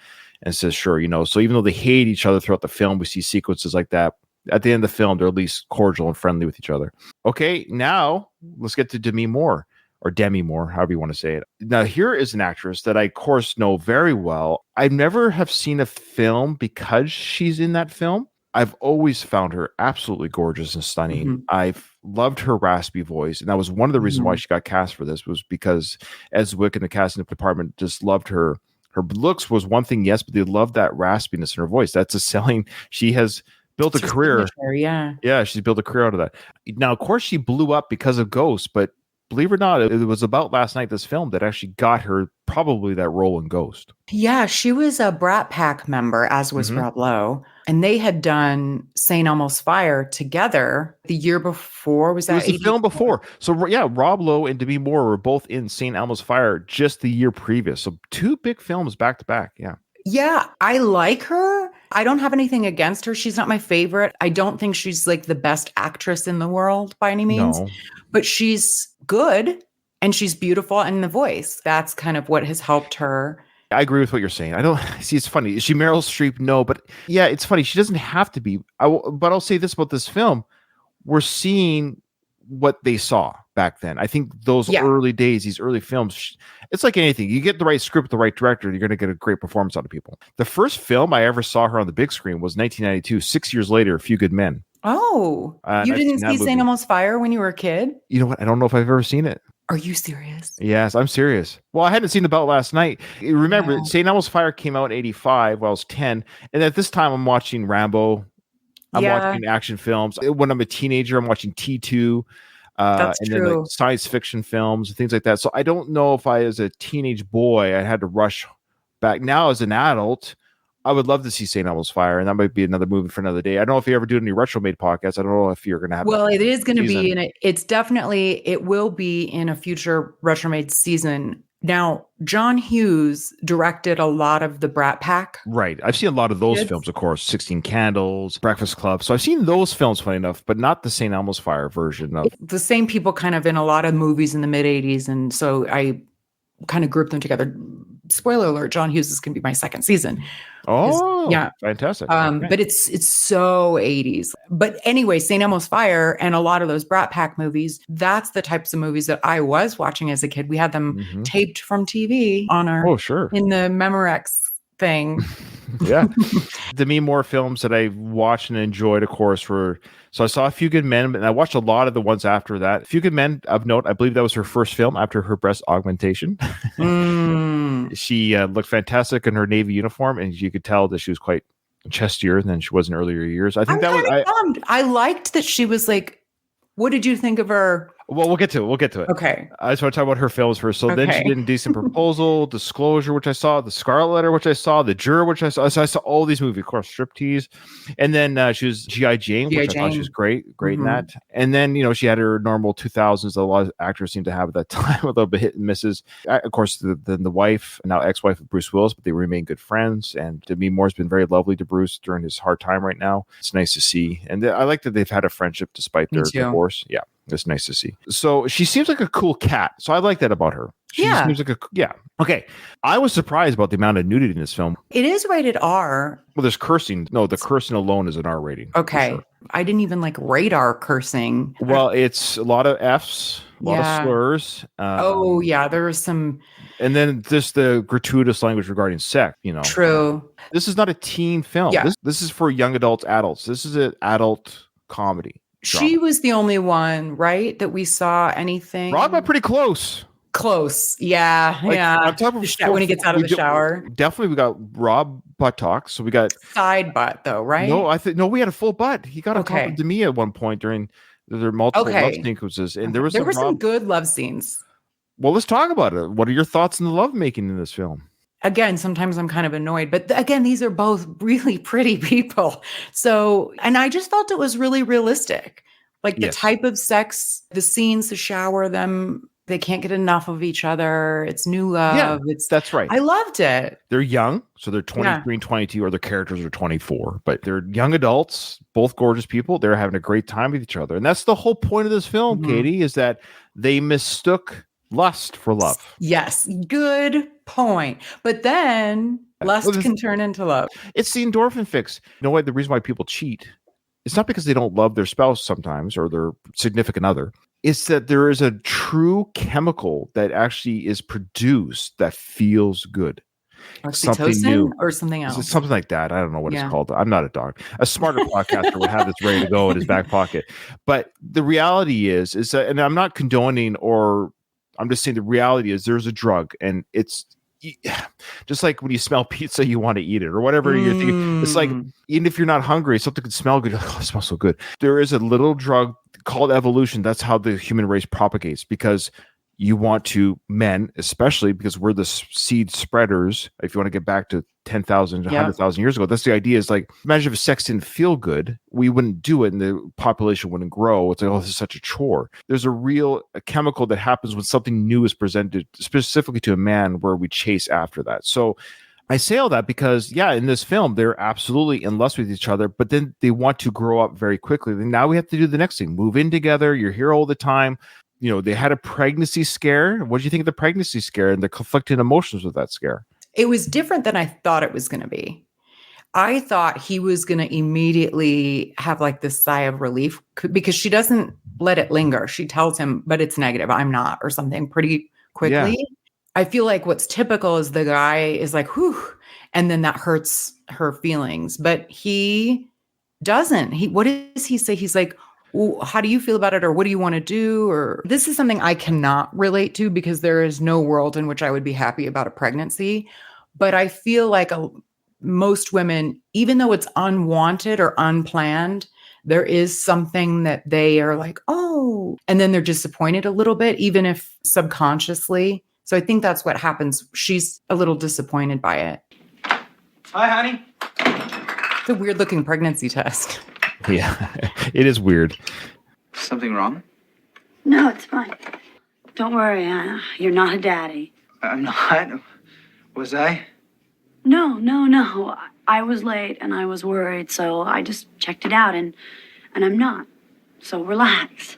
and says, sure, you know. So even though they hate each other throughout the film, we see sequences like that. At the end of the film, they're at least cordial and friendly with each other. Okay, now let's get to Demi Moore, or Demi Moore, however you want to say it. Now, here is an actress that I, of course, know very well. I never have seen a film because she's in that film. I've always found her absolutely gorgeous and stunning.
Mhm.
I've loved her raspy voice, and that was one of the reasons why
Mhm.
she got cast for this, was because Eswick and the casting department just loved her. Her looks was one thing, yes, but they loved that raspiness in her voice. That's a selling. She has built a
It's her
career.
signature, yeah.
Yeah, she's built a career out of that. Now, of course, she blew up because of Ghost, but believe it or not, it was about last night, this film, that actually got her probably that role in Ghost.
Yeah, she was a Brat Pack member, as was
Mhm.
Rob Lowe. And they had done St. Elmo's Fire together the year before. Was
It was
that
the film
84?
before. So, yeah, Rob Lowe and Demi Moore were both in St. Elmo's Fire just the year previous. So, two big films back to back. Yeah.
Yeah, I like her. I don't have anything against her. She's not my favorite. I don't think she's like the best actress in the world by any means,
No.
but she's good and she's beautiful, and the voice. That's kind of what has helped her.
I agree with what you're saying. I don't see. It's funny. Is she Meryl Streep? No, but yeah, it's funny. She doesn't have to be. But I'll say this about this film: we're seeing what they saw back then. I think those
Yeah.
early days, these early films, it's like anything. You get the right script, the right director, you're going to get a great performance out of people. The first film I ever saw her on the big screen was 1992. 6 years later, A Few Good Men.
Oh,
And
you
I've
didn't
seen that
see St.
movie.
Elmo's Fire when you were a kid?
You know what? I don't know if I've ever seen it.
Are you serious?
Yes, I'm serious. Well, I hadn't seen About last night. Remember,
Yeah.
St. Elmo's Fire came out in 85 while I was 10. And at this time, I'm watching Rambo. I'm
Yeah.
watching action films. When I'm a teenager, I'm watching T2.
That's
and then
true.
like science fiction films and things like that. So I don't know if I, as a teenage boy, I had to rush back. Now, as an adult, I would love to see St. Elmo's Fire, and that might be another movie for another day. I don't know if you ever do any retro made podcasts. I don't know if you're going to have.
Well, it is going to
season.
be in it. It's definitely, it will be in a future Retromade season. Now, John Hughes directed a lot of the Brat Pack.
Right. I've seen a lot of those
Kids.
films, of course, 16 Candles, Breakfast Club. So I've seen those films, funny enough, but not the St. Elmo's Fire version of.
The same people kind of in a lot of movies in the mid 80s. And so I kind of grouped them together. Spoiler alert, John Hughes is going to be my second season.
Oh,
yeah.
Fantastic.
But it's so 80s. But anyway, St. Elmo's Fire and a lot of those Brat Pack movies, that's the types of movies that I was watching as a kid. We had them
Mhm.
taped from TV on our
Oh, sure.
in the Memorex thing.
Yeah. Demi Moore films that I watched and enjoyed, of course, were, so I saw A Few Good Men, and I watched a lot of the ones after that. A Few Good Men, of note, I believe that was her first film after her breast augmentation.
Mm.
She looked fantastic in her Navy uniform, and you could tell that she was quite chestier than she was in earlier years. I think
I'm
that was,
kind of bummed. I liked that she was like, what did you think of her?
well, we'll get to it.
Okay.
I just want to talk about her films first. So then she
Okay.
did Indecent Proposal, Disclosure, which I saw, The Scarlet Letter, which I saw, The Juror, which I saw. So I saw all these movies, of course, Striptease. And then she was G.I. Jane,
G.I.
which I thought she
Jane.
was great in
Mhm.
that. And then, she had her normal 2000s that a lot of actors seem to have at that time, a little bit hit and misses. Of course, the wife, now ex-wife of Bruce Willis, but they remain good friends. And Demi Moore's been very lovely to Bruce during his hard time right now. It's nice to see. And I like that they've had a friendship despite
Me
their
too.
divorce. Yeah. It's nice to see. So she seems like a cool cat. So I like that about her. She
Yeah.
seems like yeah. Okay. I was surprised about the amount of nudity in this film.
It is rated R.
Well, there's cursing. No, the cursing alone is an R rating. for
Okay.
sure.
I didn't even like radar cursing.
Well, it's a lot of F's, a lot
Yeah.
of slurs.
Oh, yeah. There was some
And then just the gratuitous language regarding sex,
true.
This is not a teen film.
Yeah.
This is for young adults. This is an adult comedy.
She was the only one, right? That we saw anything.
Rob got pretty close.
Close. Yeah.
Like,
yeah.
on top of
When he gets out of the shower.
Definitely we got Rob buttocks. So we got
Side butt, though, right?
No, we had a full butt. He got on top
Okay.
of Demi at one point during their multiple love
Okay.
sequences, and there was
were
some
some good love scenes.
Well, let's talk about it. What are your thoughts on the love making in this film?
Again, sometimes I'm kind of annoyed, but again, these are both really pretty people. So, and I just felt it was really realistic. Like the
Yes.
type of sex, the scenes, the shower, them they can't get enough of each other. It's new love.
Yeah,
It's
that's right.
I loved it.
They're young, so they're 23 and 22, or their characters are 24, but they're young adults, both gorgeous people. They're having a great time with each other. And that's the whole point of this film, Katie, is that they mistook lust for love.
Yes, good point. But then lust can turn into love.
It's the endorphin fix. You know what? The reason why people cheat, it's not because they don't love their spouse sometimes or their significant other. It's that there is a true chemical that actually is produced that feels good. Something new
or something else.
Something like that. I don't know what it's called. I'm not a doctor. A smarter podcaster would have this ready to go in his back pocket. But the reality is that, and I'm not condoning, or I'm just saying the reality is there's a drug, and it's just like when you smell pizza, you want to eat it, or whatever you're thinking. It's like, even if you're not hungry, something could smell good. Oh, it smells so good. There is a little drug called evolution. That's how the human race propagates, because you want to, men especially, because we're the seed spreaders. If you want to get back to 10,000, 100,000 years ago, that's the idea. Is like, imagine if sex didn't feel good, we wouldn't do it, and the population wouldn't grow. It's like, oh, this is such a chore. There's a chemical that happens when something new is presented specifically to a man, where we chase after that. So I say all that because, in this film, they're absolutely in lust with each other, but then they want to grow up very quickly. And now we have to do the next thing, move in together. You're here all the time. You know, they had a pregnancy scare. What do you think of the pregnancy scare and the conflicting emotions with that scare?
It was different than I thought it was going to be. I thought he was going to immediately have like this sigh of relief, because she doesn't let it linger. She tells him, but it's negative, I'm not, or something, pretty quickly. Yeah. I feel like what's typical is the guy is like, whew, and then that hurts her feelings. But he doesn't. What does he say? He's like, well, how do you feel about it? Or what do you want to do? Or this is something I cannot relate to, because there is no world in which I would be happy about a pregnancy. But I feel like most women, even though it's unwanted or unplanned, there is something that they are like, oh, and then they're disappointed a little bit, even if subconsciously. So I think that's what happens. She's a little disappointed by it.
Hi, honey.
It's a weird looking pregnancy test.
Yeah, it is weird.
Something wrong?
No, it's fine. Don't worry, you're not a daddy.
I'm not. Was I?
No. I was late and I was worried, so I just checked it out, and I'm not. So relax.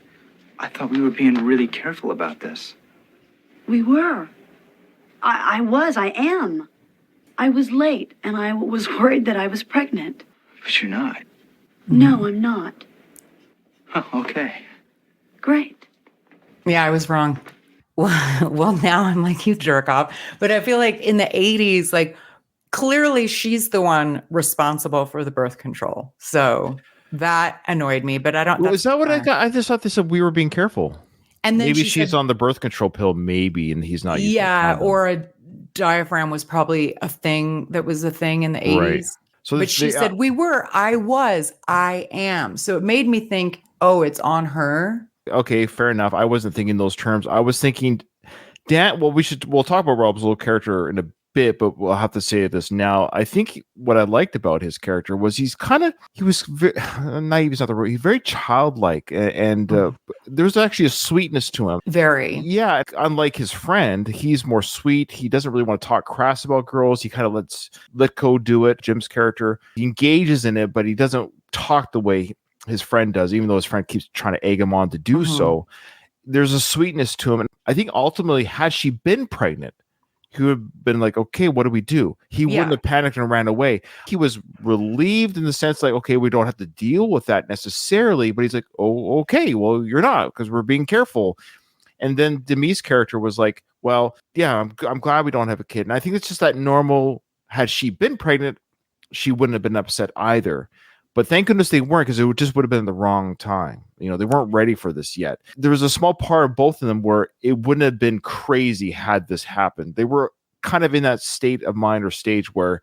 I thought we were being really careful about this.
We were. I am. I was late and I was worried that I was pregnant.
But you're not.
No, I'm not.
Oh, okay.
Great.
Yeah, I was wrong. Well, now I'm like, you jerk off. But I feel like in the 80s, like, clearly she's the one responsible for the birth control. So that annoyed me, but I don't know.
Is that what I got? I just thought they said we were being careful.
And then
maybe she's on the birth control pill, maybe, and he's not.
Yeah, or a diaphragm was probably a thing that was a thing in the 80s. Right. So but she said, I am. So it made me think, oh, it's on her.
Okay, fair enough. I wasn't thinking those terms. I was thinking, Dan, we'll talk about Rob's little character in a bit, but we'll have to say this now. I think what I liked about his character was he was very, naive is not the word. He's very childlike, and there's actually a sweetness to him.
Very.
Yeah, unlike his friend, he's more sweet. He doesn't really want to talk crass about girls. He kind of lets Litko do it. Jim's character, he engages in it, but he doesn't talk the way his friend does, even though his friend keeps trying to egg him on to do so. There's a sweetness to him, and I think ultimately, had she been pregnant, he would have been like, okay, what do we do? He wouldn't have panicked and ran away. He was relieved in the sense like, okay, we don't have to deal with that necessarily, but he's like, oh, okay, well, you're not, because we're being careful. And then Demi's character was like, well, yeah, I'm glad we don't have a kid. And I think it's just that normal, had she been pregnant, she wouldn't have been upset either. But thank goodness they weren't, because it would have been the wrong time. You know, they weren't ready for this yet. There was a small part of both of them where it wouldn't have been crazy had this happened. They were kind of in that state of mind or stage where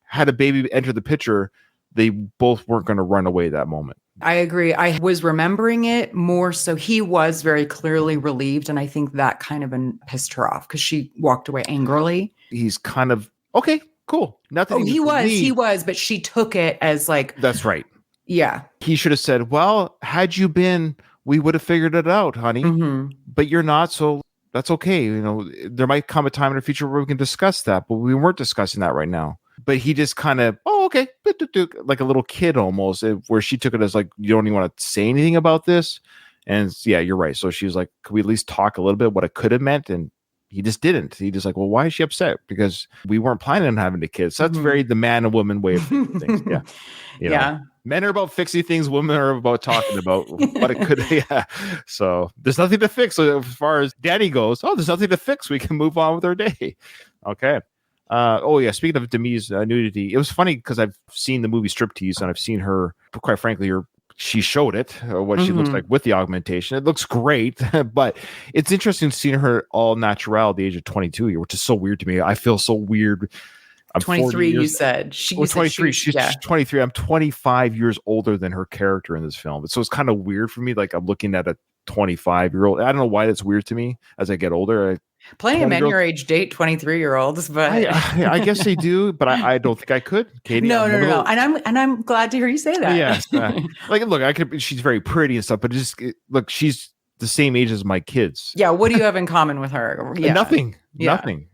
had a baby enter the picture, they both weren't going to run away that moment.
I agree. I was remembering it more so he was very clearly relieved, and I think that kind of pissed her off because she walked away angrily.
He's kind of, okay, cool. Nothing.
Oh, he was, but she took it as like,
that's right.
Yeah.
He should have said, well, had you been, we would have figured it out, honey. Mm-hmm. But you're not, so That's okay. You know, there might come a time in the future where we can discuss that, but we weren't discussing that right now. But he just kind of, oh, okay, like a little kid almost, where she took it as like, you don't even want to say anything about this. And yeah, you're right. So she was like, could we at least talk a little bit what it could have meant? And he just didn't. He just like, well, why is she upset? Because we weren't planning on having the kids. So that's very the man and woman way of thinking things. Yeah. You know, men are about fixing things. Women are about talking about what it could. Yeah. So there's nothing to fix. So as far as Danny goes, there's nothing to fix. We can move on with our day. Okay. Speaking of Demi's nudity, it was funny because I've seen the movie Striptease and I've seen her, quite frankly, she showed it, what she looks like with the augmentation. It looks great, but it's interesting seeing her all natural at the age of 22 here, which is so weird to me. I feel so weird. I'm
23, you said.
23. She's 23. I'm 25 years older than her character in this film. So it's kind of weird for me. Like I'm looking at a 25-year-old. I don't know why that's weird to me as I get older.
Plenty of men your age date 23-year-olds, but
I guess they do, but I don't think I could. Katie,
no. And I'm glad to hear you say that.
Yes, she's very pretty and stuff, but look, she's the same age as my kids.
Yeah. What do you have in common with her? Yeah.
Nothing.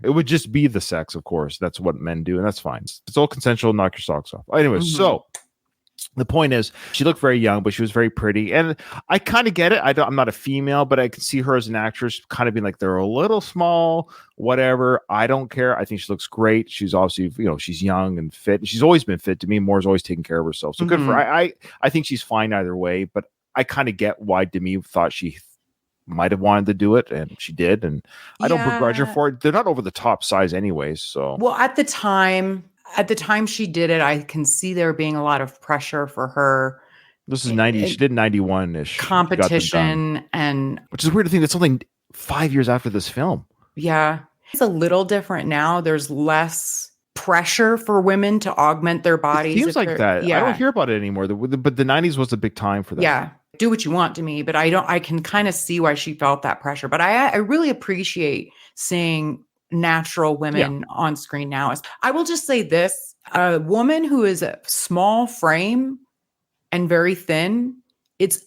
It would just be the sex, of course. That's what men do, and that's fine. It's all consensual. Knock your socks off. Anyway, so the point is, she looked very young, but she was very pretty. And I kind of get it. I'm not a female, but I can see her as an actress kind of being like, they're a little small, whatever. I don't care. I think she looks great. She's obviously, she's young and fit. She's always been fit. Demi Moore's always taken care of herself. So good for her. I think she's fine either way, but I kind of get why Demi thought she might have wanted to do it, and she did. And I don't begrudge her for it. They're not over the top size anyways. So,
well, at the time she did it, I can see there being a lot of pressure for her.
This is 90. She did 91-ish
competition, and
which is weird to think that's only 5 years after this film.
Yeah, it's a little different now. There's less pressure for women to augment their bodies.
It seems like that. Yeah. I don't hear about it anymore. But the 90s was a big time for that.
Yeah. Do what you want to me, but I can kind of see why she felt that pressure. But I really appreciate seeing natural women on screen now. I will just say this: a woman who is a small frame and very thin, it's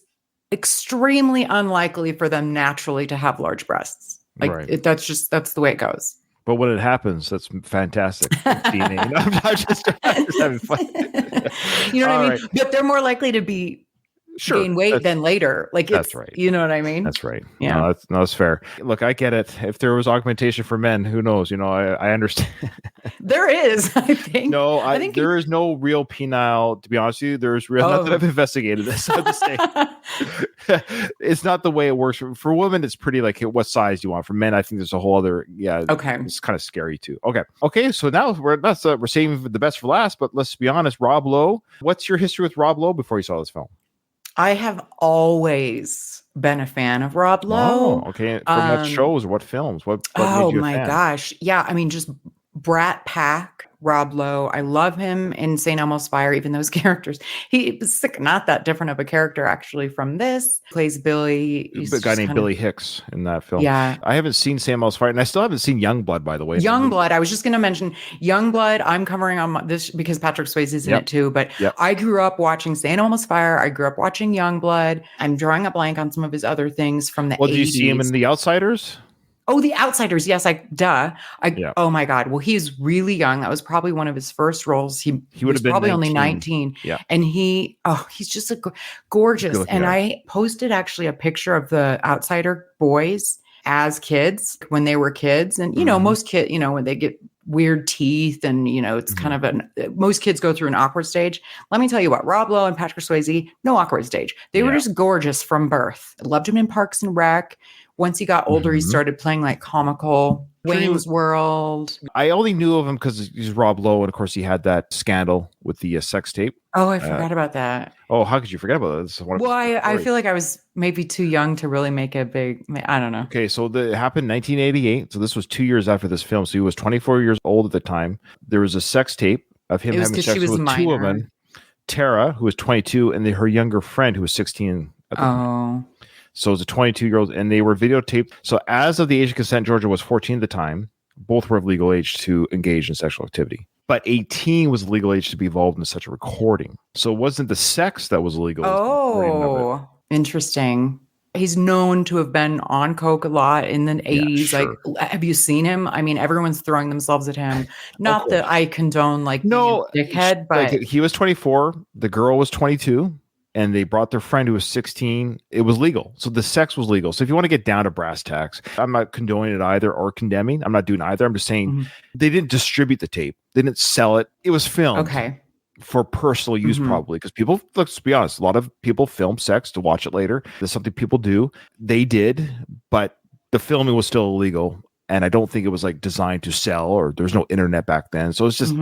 extremely unlikely for them naturally to have large breasts. That's the way it goes.
But when it happens, that's fantastic. I'm just having fun.
You know what I mean? Right. But they're more likely to be gain weight than later.
That's right.
You know what I mean?
That's right.
Yeah.
No, that's fair. Look, I get it. If there was augmentation for men, who knows? I understand.
There is, I think.
No, I think there is no real penile. To be honest with you, there's real. Not that I've investigated this. I'm just saying, it's not the way it works. For women, it's pretty like, what size do you want? For men, I think there's a whole other. Yeah.
Okay.
It's kind of scary too. Okay. So now we're saving the best for last. But let's be honest, Rob Lowe. What's your history with Rob Lowe before you saw this film?
I have always been a fan of Rob Lowe.
Oh, okay. From what shows or what films? What
oh
made you a
my
fan?
Gosh. Yeah. I mean, just Brat Pack, Rob Lowe. I love him in St. Elmo's Fire, even those characters. He was not that different of a character actually from this. Plays Billy.
He's a guy named Billy Hicks in that film.
Yeah.
I haven't seen St. Elmo's Fire, and I still haven't seen Youngblood, by the way.
Youngblood. I was just going to mention Youngblood. I'm covering on this because Patrick Swayze is in it too. But I grew up watching St. Elmo's Fire. I grew up watching Youngblood. I'm drawing a blank on some of his other things from the 80s.
Well, did you see him in The Outsiders?
Oh, The Outsiders. Yes, oh my God. Well, he's really young. That was probably one of his first roles. He would have been probably 19. Only 19.
Yeah.
And he's just gorgeous. And I posted actually a picture of the Outsider boys as kids when they were kids. And, most kids, when they get weird teeth and, it's kind of most kids go through an awkward stage. Let me tell you what, Rob Lowe and Patrick Swayze, no awkward stage. They were just gorgeous from birth. I loved him in Parks and Rec. Once he got older, he started playing like comical Wayne's World.
I only knew of him because he's Rob Lowe, and of course he had that scandal with the sex tape.
Oh, I forgot about that.
Oh, how could you forget about that?
I feel like I was maybe too young to really make a big. I don't know.
Okay, so it happened in 1988. So this was 2 years after this film. So he was 24 years old at the time. There was a sex tape of him having sex with two women. Tara, who was 22, and her younger friend, who was 16. So it was a 22-year-old, and they were videotaped. So as of the age of consent, Georgia was 14 at the time. Both were of legal age to engage in sexual activity. But 18 was the legal age to be involved in such a recording. So it wasn't the sex that was illegal.
Oh, interesting. He's known to have been on coke a lot in the 80s.
sure.
Like, have you seen him? I mean, everyone's throwing themselves at him. Not that I condone like
No,
being a dickhead, but
like, he was 24, the girl was 22, and they brought their friend who was 16. It was legal. So the sex was legal. So if you want to get down to brass tacks, I'm not condoning it either or condemning. I'm not doing either. I'm just saying they didn't distribute the tape. They didn't sell it. It was filmed.
okay.
For personal use, probably, because people, let's be honest, a lot of people film sex to watch it later. That's something people do. They did, but the filming was still illegal, and I don't think it was like designed to sell, or there's no internet back then, so it's just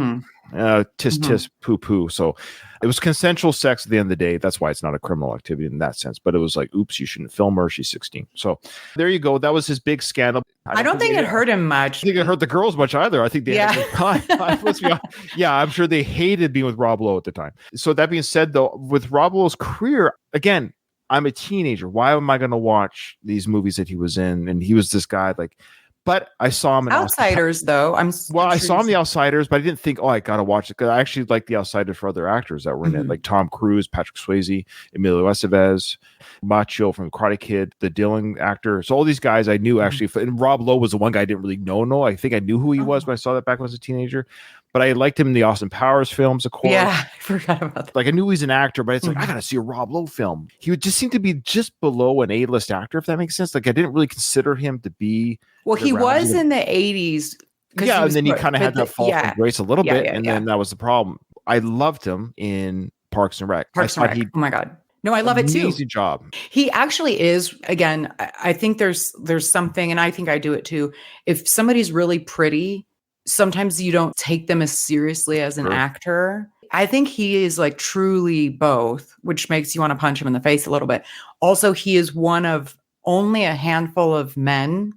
tisk poo poo. So it was consensual sex at the end of the day. That's why it's not a criminal activity in that sense. But it was like, oops, you shouldn't film her. She's 16. So there you go. That was his big scandal.
I don't think it hurt him much.
I think it hurt the girls much either. I think they had a good time. Let's be honest. Yeah, I'm sure they hated being with Rob Lowe at the time. So that being said, though, with Rob Lowe's career, again, I'm a teenager. Why am I going to watch these movies that he was in? And he was this guy like, but I saw him in
Outsiders, though. I
saw him in The Outsiders, but I didn't think, I got to watch it, because I actually like The Outsiders for other actors that were in it, like Tom Cruise, Patrick Swayze, Emilio Estevez, Macho from Karate Kid, the Dylan actor. So all these guys I knew actually. And Rob Lowe was the one guy I didn't really know. I think I knew who he was when I saw that back when I was a teenager. But I liked him in the Austin Powers films, of course.
Yeah, I forgot about that.
Like, I knew he's an actor, but it's like, I got to see a Rob Lowe film. He would just seem to be just below an A-list actor, if that makes sense. Like, I didn't really consider him to be.
Well, he was in the 80s.
Yeah, and then he kind of had that fall from grace a little bit, and then that was the problem. I loved him in Parks and Rec.
Parks and Rec. Oh my God. No, I love it too.
Amazing job.
He actually is. Again, I think there's something, and I think I do it too. If somebody's really pretty, sometimes you don't take them as seriously as an actor. I think he is like truly both, which makes you want to punch him in the face a little bit. Also, he is one of only a handful of men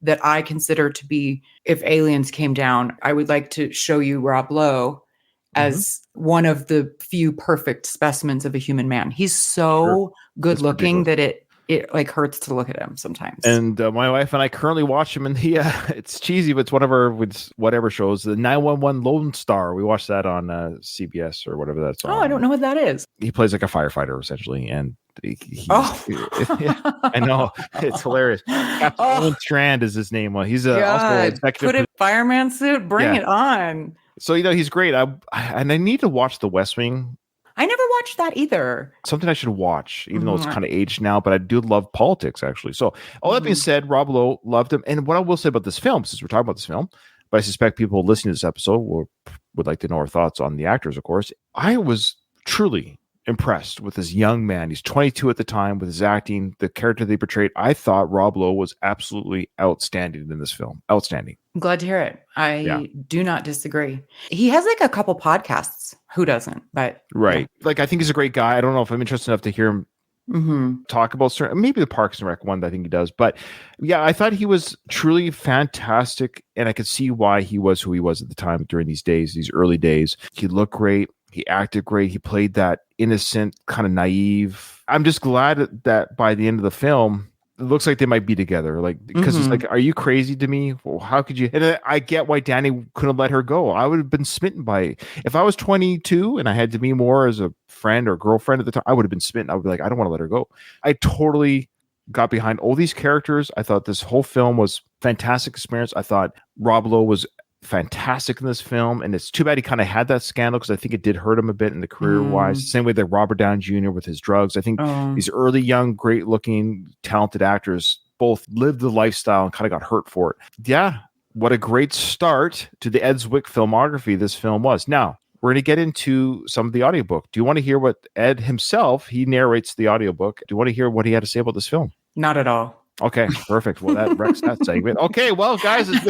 that I consider to be, if aliens came down, I would like to show you Rob Lowe as one of the few perfect specimens of a human man. He's so good looking that it like hurts to look at him sometimes.
And my wife and I currently watch him in the, it's cheesy, but it's one of our whatever shows, the 911 Lone Star. We watched that on CBS or whatever that's on.
Oh, I don't know what that is.
He plays like a firefighter essentially. And I know, it's hilarious. Captain Owen Strand is his name. He's also executive.
Put a fireman suit, bring it on.
So, he's great. I need to watch The West Wing.
I never watched that either.
Something I should watch, even though it's kind of aged now, but I do love politics, actually. So all that being said, Rob Lowe, loved him. And what I will say about this film, since we're talking about this film, but I suspect people listening to this episode would like to know our thoughts on the actors, of course. I was truly impressed with this young man. He's 22 at the time, with his acting, the character they portrayed. I thought Rob Lowe was absolutely outstanding in this film. Outstanding.
I'm glad to hear it. I do not disagree. He has like a couple podcasts. Who doesn't? But
like, I think he's a great guy. I don't know if I'm interested enough to hear him talk about certain, maybe the Parks and Rec one that I think he does. But yeah, I thought he was truly fantastic, and I could see why he was who he was at the time during these days, these early days. He looked great. He acted great. He played that innocent, kind of naive. I'm just glad that by the end of the film, it looks like they might be together. Like, because it's like, are you crazy to me? Well, how could you? And I get why Danny couldn't let her go. I would have been smitten by it. If I was 22 and I had Demi Moore as a friend or girlfriend at the time, I would have been smitten. I would be like, I don't want to let her go. I totally got behind all these characters. I thought this whole film was fantastic experience. I thought Rob Lowe was fantastic in this film, and it's too bad he kind of had that scandal, because I think it did hurt him a bit in the career wise. Same way that Robert Downey Jr. with his drugs. I think these early, young, great looking, talented actors both lived the lifestyle and kind of got hurt for it. Yeah, what a great start to the Ed Zwick filmography this film was. Now we're going to get into some of the audiobook. Do you want to hear what Ed himself, he narrates the audiobook. Do you want to hear what he had to say about this film?
Not at all.
Okay, perfect. Well, that wrecks that segment. Okay, well, guys,
of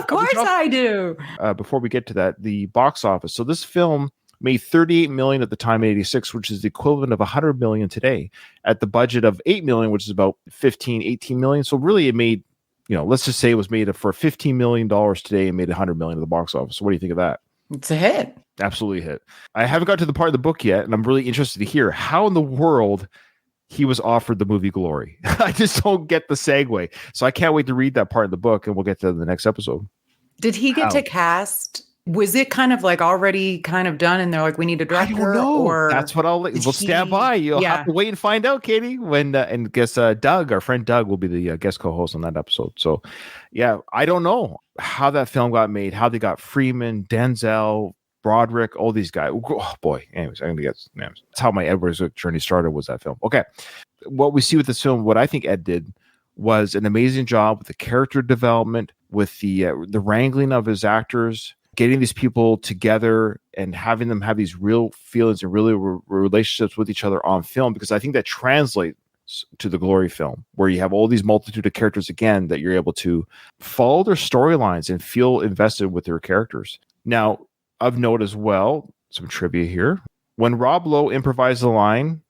course I do.
Before we get to that, the box office. So this film made $38 million at the time, '86, which is the equivalent of $100 million today, at the budget of $8 million, which is about 18 million. So really, it made, let's just say it was made for $15 million today and made $100 million at the box office. So what do you think of that?
It's a hit.
Absolutely a hit. I haven't got to the part of the book yet, and I'm really interested to hear how in the world he was offered the movie Glory. I just don't get the segue. So I can't wait to read that part of the book, and we'll get to the next episode.
Did he get to cast Was it kind of like already kind of done and they're like, we need a
I
director?
don't know.
Or
That's what I'll.
did
We'll stand
he-
by. You'll
yeah.
have to wait and find out, Katie. When and guess Doug, our friend Doug, will be the guest co-host on that episode. So, yeah, I don't know how that film got made. How they got Freeman, Denzel, Broderick, all these guys. Oh boy. Anyways, I'm gonna get names. That's how my Edward Zwick journey started. Was that film? Okay. What we see with this film, what I think Ed did was an amazing job with the character development, with the wrangling of his actors, getting these people together and having them have these real feelings and really relationships with each other on film, because I think that translates to the Glory film, where you have all these multitude of characters again that you're able to follow their storylines and feel invested with their characters. Now, of note as well, some trivia here. When Rob Lowe improvised the line,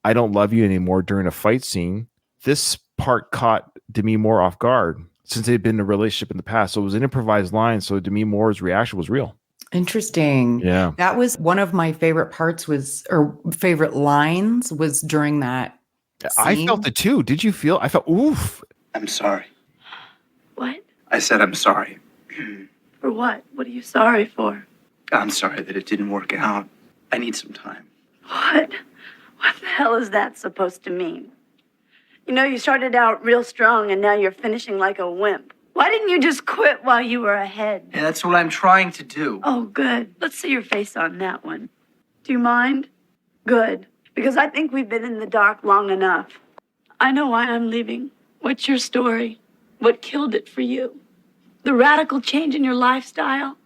"I don't love you anymore" during a fight scene, this part caught Demi Moore off guard, since they'd been in a relationship in the past. So it was an improvised line. So Demi Moore's reaction was real.
Interesting.
Yeah.
That was one of my favorite parts or favorite lines was during that
I
scene.
felt it too. Did you feel? I felt, oof.
I'm sorry.
What?
I said I'm sorry.
For what? What are you sorry for?
I'm sorry that it didn't work out. I need some time.
What? What the hell is that supposed to mean? You know, you started out real strong and now you're finishing like a wimp. Why didn't you just quit while you were ahead?
Yeah, that's what I'm trying to do.
Oh, good. Let's see your face on that one. Do you mind? Good. Because I think we've been in the dark long enough. I know why I'm leaving. What's your story? What killed it for you? The radical change in your lifestyle?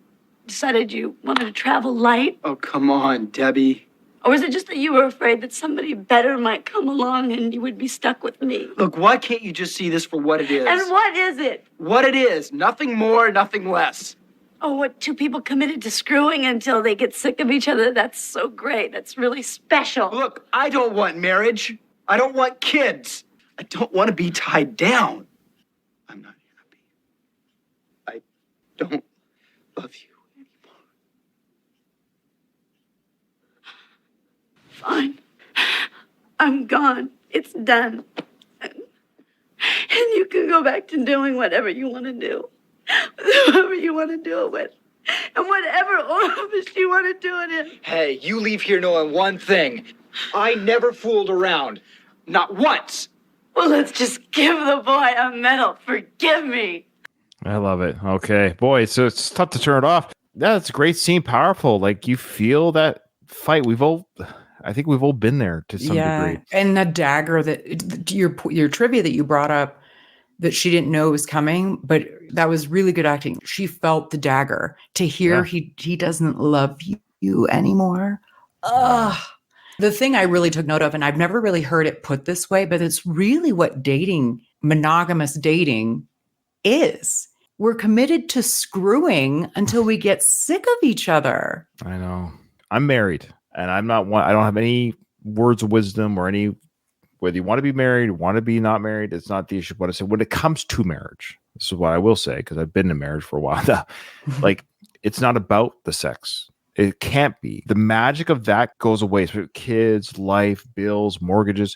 Decided you wanted to travel light?
Oh, come on, Debbie.
Or was it just that you were afraid that somebody better might come along and you would be stuck with me?
Look, why can't you just see this for what it is?
And what is it?
What it is. Nothing more, nothing less.
Oh, what, two people committed to screwing until they get sick of each other? That's so great. That's really special.
Look, I don't want marriage. I don't want kids. I don't want to be tied down. I'm not happy. I don't love you anymore.
Fine. I'm gone. It's done. And you can go back to doing whatever you want to do. With whoever you want to do it with. And whatever office you want to do it in.
Hey, you leave here knowing one thing. I never fooled around. Not once.
Well, let's just give the boy a medal. Forgive me.
I love it. Okay. Boy, so it's tough to turn it off. That's a great scene. Powerful. Like, you feel that fight. I think we've all been there to some degree.
And the dagger that your trivia that you brought up that she didn't know was coming, but that was really good acting. She felt the dagger to hear he doesn't love you anymore. Ugh. The thing I really took note of, and I've never really heard it put this way, but it's really what dating, monogamous dating is. We're committed to screwing until we get sick of each other.
I know. I'm married, and I'm not one. I don't have any words of wisdom or any, whether you want to be married, want to be not married, it's not the issue. But I said, when it comes to marriage, this is what I will say, because I've been in marriage for a while now. Like, it's not about the sex. It can't be. The magic of that goes away. So kids, life, bills, mortgages.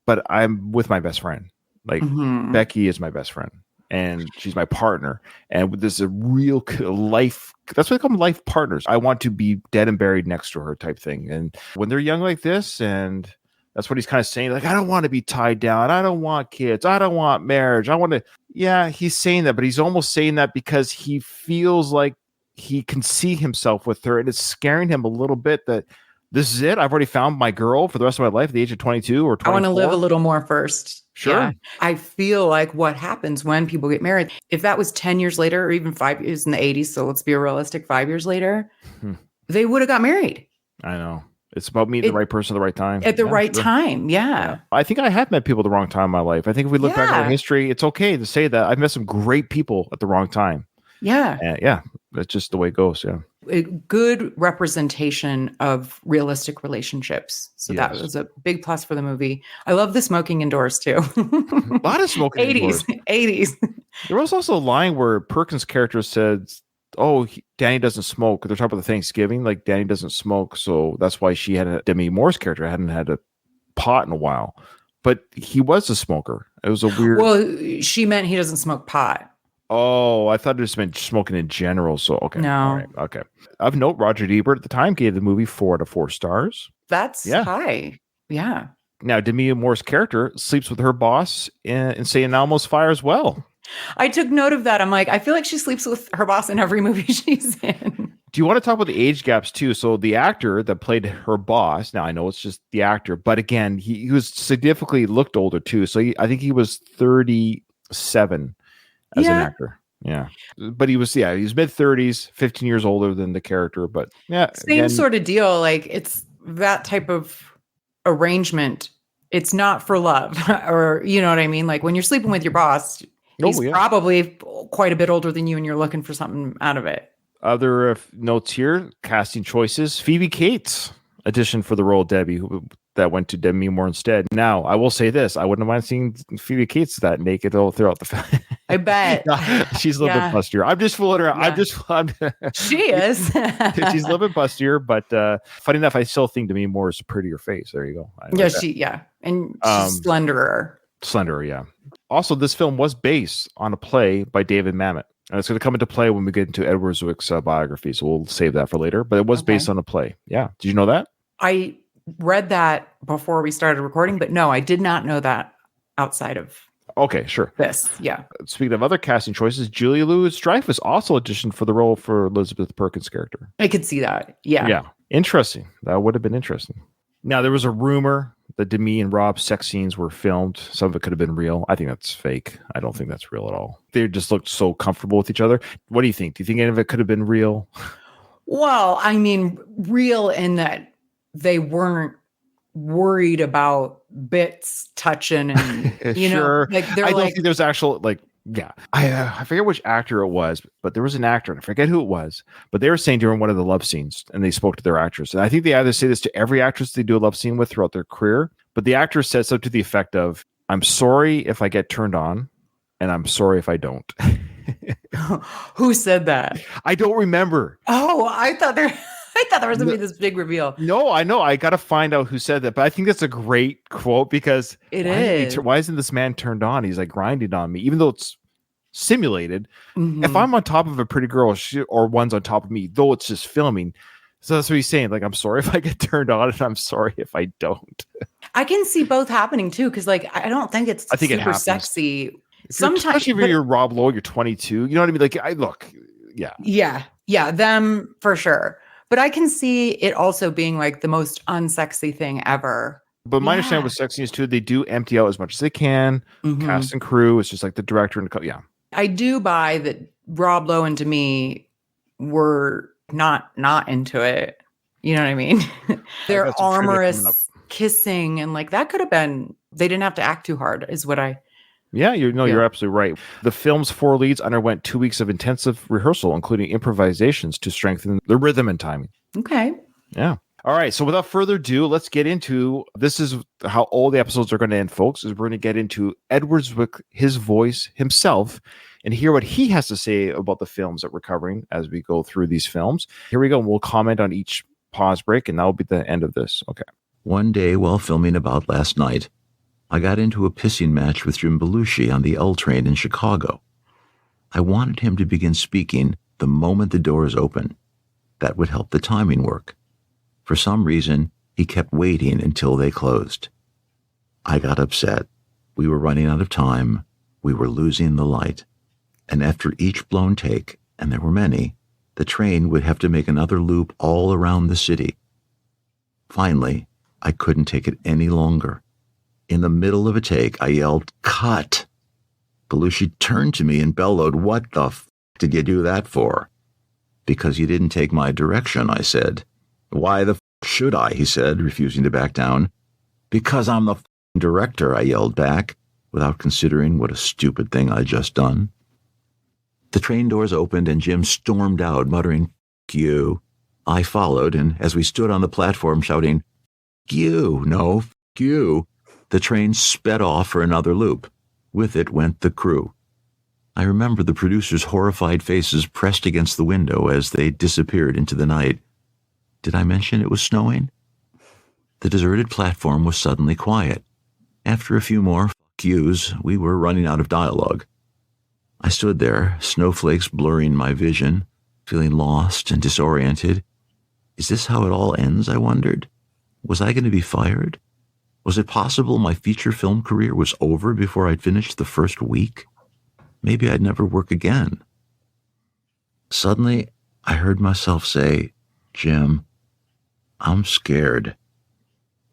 But I'm with my best friend. Like,
Mhm.
Becky is my best friend, and she's my partner. And this is a real life. That's what they call them, life partners. I want to be dead and buried next to her type thing. And when they're young like this, and that's what he's kind of saying. Like, I don't want to be tied down. I don't want kids. I don't want marriage. I want to. Yeah, he's saying that, but he's almost saying that because he feels like he can see himself with her, and it's scaring him a little bit that this is it. I've already found my girl for the rest of my life at the age of 22 or 24.
I want to live a little more first.
Sure.
Yeah. I feel like what happens when people get married, if that was 10 years later or even 5 years in the 80s, so let's be realistic, 5 years later, they would have got married.
I know. It's about meeting the right person at the right time.
At the
Yeah,
right
sure.
time. Yeah.
I think I have met people at the wrong time in my life. I think if we look back at our
Yeah.
history, it's okay to say that I've met some great people at the wrong time.
Yeah.
And yeah, that's just the way it goes. Yeah.
A good representation of realistic relationships. So that
Yes.
was a big plus for the movie. I love the smoking indoors too.
A lot of smoking.
80s.
indoors.
80s.
There was also a line where Perkins' character said, "Oh, Danny doesn't smoke." They're talking about the Thanksgiving, like Danny doesn't smoke, so that's why she had Demi Moore's character hadn't had a pot in a while, but he was a smoker. It was a weird.
Well, she meant he doesn't smoke pot.
Oh, I thought it just meant smoking in general. So, okay.
No.
All right. Okay. Of note, Roger Ebert at the time gave the movie 4 out of 4 stars.
That's
Yeah.
high. Yeah.
Now, Demi Moore's character sleeps with her boss in St. Elmo's Fire as well.
I took note of that. I'm like, I feel like she sleeps with her boss in every movie she's in.
Do you want to talk about the age gaps too? So the actor that played her boss, now I know it's just the actor, but again, he was significantly looked older too. So I think he was 37 as an actor. Yeah. But he was mid 30s, 15 years older than the character. But yeah.
Same sort of deal. Like it's that type of arrangement. It's not for love or, you know what I mean? Like when you're sleeping with your boss, he's probably quite a bit older than you and you're looking for something out of it. Other
notes here, casting choices. Phoebe Cates auditioned for the role of Debbie, that went to Demi Moore instead. Now, I will say this. I wouldn't mind seeing Phoebe Cates that naked all throughout the film.
I bet.
She's a little bit bustier. I'm just fooling her.
Yeah. She is.
She's a little bit bustier, but funny enough, I still think Demi Moore is a prettier face. There you go.
And she's slenderer.
Slenderer, yeah. Also, this film was based on a play by David Mamet. And it's going to come into play when we get into Edward Zwick's biography, so we'll save that for later. But it was based on a play. Yeah. Did you know that?
I read that before we started recording, but no, I did not know that outside of this. Yeah.
Speaking of other casting choices, Julia Louis-Dreyfus also auditioned for the role for Elizabeth Perkins' character.
I could see that. Yeah.
Yeah. Interesting. That would have been interesting. Now, there was a rumor that Demi and Rob's sex scenes were filmed. Some of it could have been real. I think that's fake. I don't think that's real at all. They just looked so comfortable with each other. What do you think? Do you think any of it could have been real?
Well, I mean, real in that they weren't worried about bits touching and, you know, like
I don't think there's actual, I forget which actor it was, but there was an actor, and I forget who it was, but they were saying during one of the love scenes, and they spoke to their actress. And I think they either say this to every actress they do a love scene with throughout their career, but the actress said something to the effect of, "I'm sorry if I get turned on, and I'm sorry if I don't."
Who said that?
I don't remember.
Oh, I thought there was going to be this big reveal.
No, I know. I got to find out who said that. But I think that's a great quote because why isn't this man turned on? He's like grinding on me, even though it's simulated. Mm-hmm. If I'm on top of a pretty girl or one's on top of me, though it's just filming. So that's what he's saying. Like, I'm sorry if I get turned on and I'm sorry if I don't.
I can see both happening too. Cause like, I don't think it's super sexy.
Especially if you're Rob Lowe, you're 22. You know what I mean? Like,
Yeah, them for sure. But I can see it also being like the most unsexy thing ever.
But my understanding with sex scenes too, they do empty out as much as they can. Mm-hmm. Cast and crew, it's just like the director and
I do buy that Rob Lowe and Demi were not into it. You know what I mean? They're amorous kissing and like that could have been. They didn't have to act too hard, is what I.
Yeah, you're absolutely right. The film's 4 leads underwent 2 weeks of intensive rehearsal, including improvisations to strengthen the rhythm and timing.
Okay.
Yeah. All right. So without further ado, let's get into, this is how all the episodes are going to end, folks, is we're going to get into Edward Zwick, his voice himself, and hear what he has to say about the films that we're covering as we go through these films. Here we go. We'll comment on each pause break, and that'll be the end of this. Okay.
One day while filming About Last Night, I got into a pissing match with Jim Belushi on the L train in Chicago. I wanted him to begin speaking the moment the doors open. That would help the timing work. For some reason, he kept waiting until they closed. I got upset. We were running out of time. We were losing the light. And after each blown take, and there were many, the train would have to make another loop all around the city. Finally, I couldn't take it any longer. In the middle of a take, I yelled, "Cut!" Belushi turned to me and bellowed, "What the f*** did you do that for?" "Because you didn't take my direction," I said. "Why the f*** should I?" he said, refusing to back down. "Because I'm the f***ing director," I yelled back, without considering what a stupid thing I'd just done. The train doors opened and Jim stormed out, muttering, "F*** you." I followed, and as we stood on the platform shouting, "F*** you, no, f*** you," the train sped off for another loop. With it went the crew. I remember the producers' horrified faces pressed against the window as they disappeared into the night. Did I mention it was snowing? The deserted platform was suddenly quiet. After a few more "f*** yous," we were running out of dialogue. I stood there, snowflakes blurring my vision, feeling lost and disoriented. Is this how it all ends, I wondered? Was I going to be fired? Was it possible my feature film career was over before I'd finished the first week? Maybe I'd never work again. Suddenly, I heard myself say, Jim, I'm scared.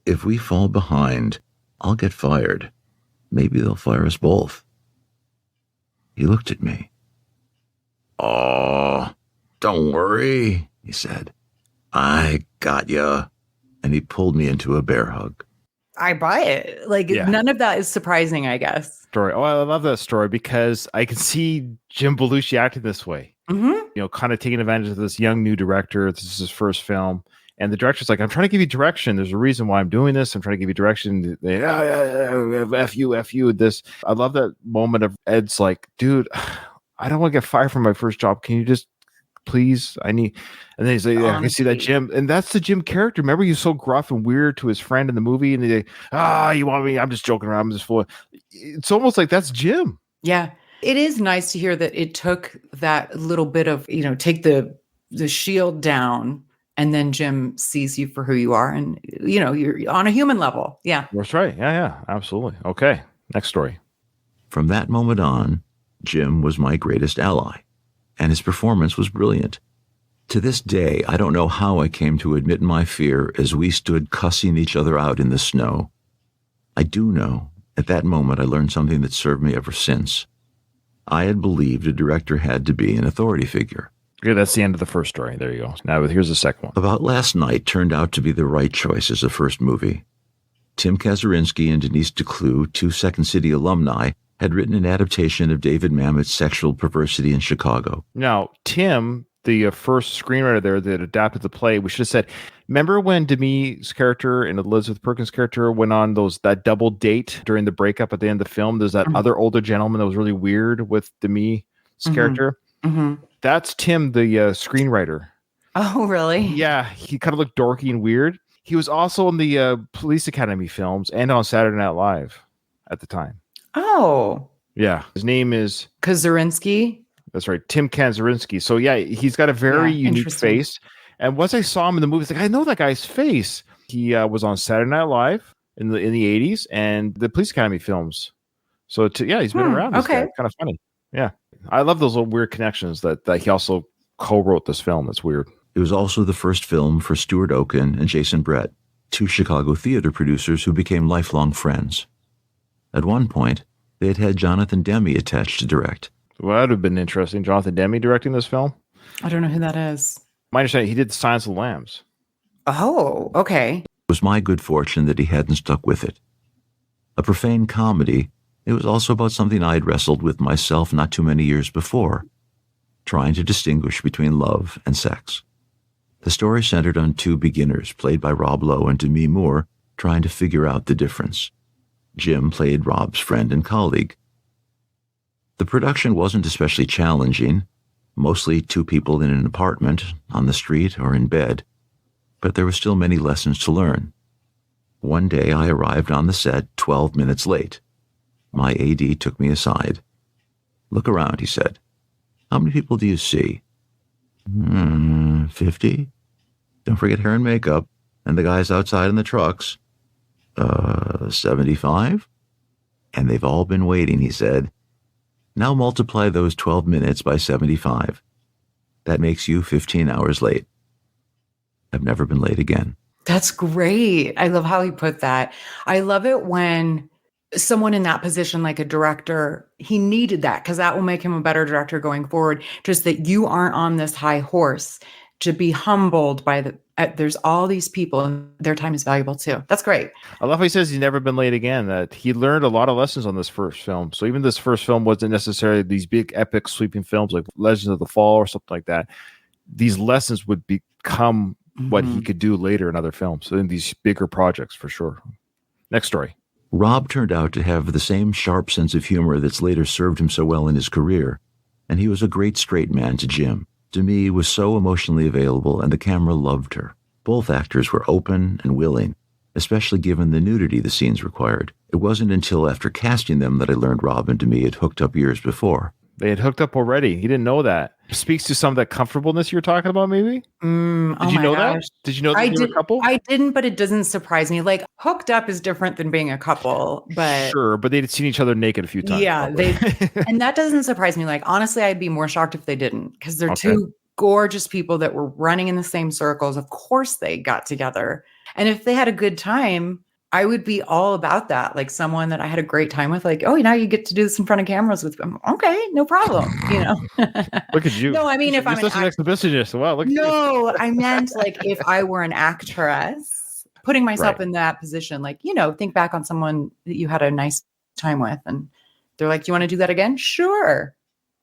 If we fall behind, I'll get fired. Maybe they'll fire us both. He looked at me. Oh, don't worry, he said. I got ya. And he pulled me into a bear hug.
I buy it. Like,
Yeah.
none of that is surprising, I guess.
Story. Oh, I love that story because I can see Jim Belushi acting this way.
Mm-hmm.
You know, kind of taking advantage of this young new director. This is his first film. And the director's like, I'm trying to give you direction. There's a reason why I'm doing this. I'm trying to give you direction. They, F you, this. I love that moment of Ed's like, dude, I don't want to get fired from my first job. Can you just please? I need. And then he's like, yeah, I can see that Jim. And that's the Jim character. Remember, he's so gruff and weird to his friend in the movie. And they, you want me? I'm just joking around. I'm just fooling. It's almost like that's Jim.
Yeah. It is nice to hear that it took that little bit of, take the shield down, and then Jim sees you for who you are. And, you're on a human level. Yeah.
That's right. Yeah, absolutely. Okay. Next story.
From that moment on, Jim was my greatest ally, and his performance was brilliant. To this day, I don't know how I came to admit my fear as we stood cussing each other out in the snow. I do know, at that moment, I learned something that served me ever since. I had believed a director had to be an authority figure.
Okay, that's the end of the first story. There you go. Now here's the second one.
About Last Night turned out to be the right choice as a first movie. Tim Kazurinsky and Denise DeClue, two Second City alumni, had written an adaptation of David Mamet's Sexual Perversity in Chicago.
Now, Tim, the first screenwriter there that adapted the play, we should have said, remember when Demi's character and Elizabeth Perkins' character went on that double date during the breakup at the end of the film? There's that other older gentleman that was really weird with Demi's character.
Mm-hmm.
That's Tim, the screenwriter.
Oh, really?
Yeah, he kind of looked dorky and weird. He was also in the Police Academy films and on Saturday Night Live at the time.
Oh.
Yeah, his name is
Kazurinsky.
That's right, Tim Kazurinsky. So yeah, he's got a very unique face. And once I saw him in the movie, it's like, I know that guy's face. He was on Saturday Night Live in the 80s and the Police Academy films. So he's been around. This guy. Kind of funny. Yeah, I love those little weird connections that he also co-wrote this film. That's weird.
It was also the first film for Stuart Oaken and Jason Brett, two Chicago theater producers who became lifelong friends. At one point, they had Jonathan Demme attached to direct.
Well, that would have been interesting. Jonathan Demme directing this film?
I don't know who that is.
My understanding, he did The Silence of the Lambs.
Oh, okay.
It was my good fortune that he hadn't stuck with it. A profane comedy, it was also about something I'd wrestled with myself not too many years before, trying to distinguish between love and sex. The story centered on two beginners, played by Rob Lowe and Demi Moore, trying to figure out the difference. Jim played Rob's friend and colleague. The production wasn't especially challenging, mostly two people in an apartment, on the street, or in bed, but there were still many lessons to learn. One day I arrived on the set 12 minutes late. My AD took me aside. "Look around," he said. "How many people do you see?" 50. Don't forget hair and makeup, and the guys outside in the trucks. 75? And they've all been waiting, he said. Now multiply those 12 minutes by 75. That makes you 15 hours late. I've never been late again.
That's great. I love how he put that. I love it when someone in that position, like a director, he needed that because that will make him a better director going forward. Just that you aren't on this high horse, to be humbled by there's all these people and their time is valuable too. That's great.
I love how he says he's never been late again, that he learned a lot of lessons on this first film. So even this first film wasn't necessarily these big epic sweeping films like Legends of the Fall or something like that. These lessons would become what he could do later in other films, so in these bigger projects for sure. Next story.
Rob turned out to have the same sharp sense of humor that's later served him so well in his career, and he was a great straight man to Jim. Demi was so emotionally available, and the camera loved her. Both actors were open and willing, especially given the nudity the scenes required. It wasn't until after casting them that I learned Rob and Demi had hooked up years before.
They had hooked up already. He didn't know that. Speaks to some of that comfortableness you were talking about, maybe? Did you know that? Did you know that they were a couple?
I didn't, but it doesn't surprise me. Like, hooked up is different than being a couple, but
Sure, but they'd seen each other naked a few times.
yeah, and that doesn't surprise me. Like, honestly, I'd be more shocked if they didn't, because they're two gorgeous people that were running in the same circles. Of course they got together. And if they had a good time, I would be all about that. Like, someone that I had a great time with, like, oh, now you get to do this in front of cameras with them. Okay, no problem.
Look at you.
No, I mean, if
You're
I'm
such an exhibitionist. Wow, look at you.
no, I meant like if I were an actress, putting myself in that position, like, think back on someone that you had a nice time with, and they're like, "You want to do that again?" Sure.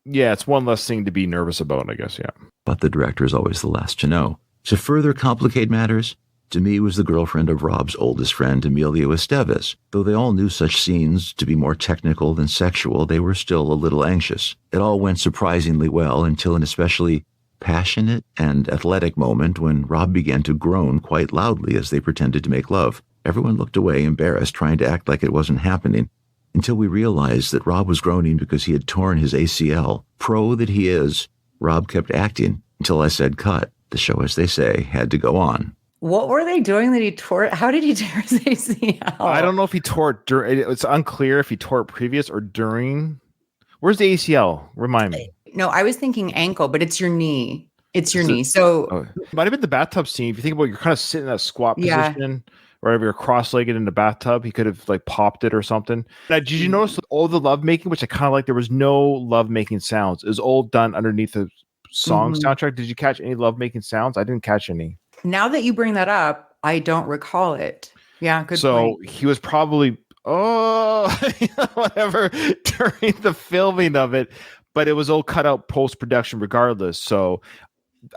Yeah, it's one less thing to be nervous about, I guess. Yeah.
But the director is always the last to know. To further complicate matters, Demi was the girlfriend of Rob's oldest friend, Emilio Estevez. Though they all knew such scenes to be more technical than sexual, they were still a little anxious. It all went surprisingly well until an especially passionate and athletic moment when Rob began to groan quite loudly as they pretended to make love. Everyone looked away, embarrassed, trying to act like it wasn't happening, until we realized that Rob was groaning because he had torn his ACL. Pro that he is, Rob kept acting until I said cut. The show, as they say, had to go on.
What were they doing that he tore? How did he tear his ACL?
I don't know if he tore it during. It's unclear if he tore it previous or during. Where's the ACL? Remind me.
No, I was thinking ankle, but it's your knee. It's your knee. So
it might have been the bathtub scene. If you think about it, you're kind of sitting in that squat position, or if you're cross-legged in the bathtub, he could have like popped it or something. Now, did you notice all the lovemaking, which I kind of like? There was no lovemaking sounds. It was all done underneath the song soundtrack. Did you catch any lovemaking sounds? I didn't catch any.
Now that you bring that up, I don't recall it. Yeah, good point.
He was probably whatever during the filming of it, but it was all cut out post-production regardless. So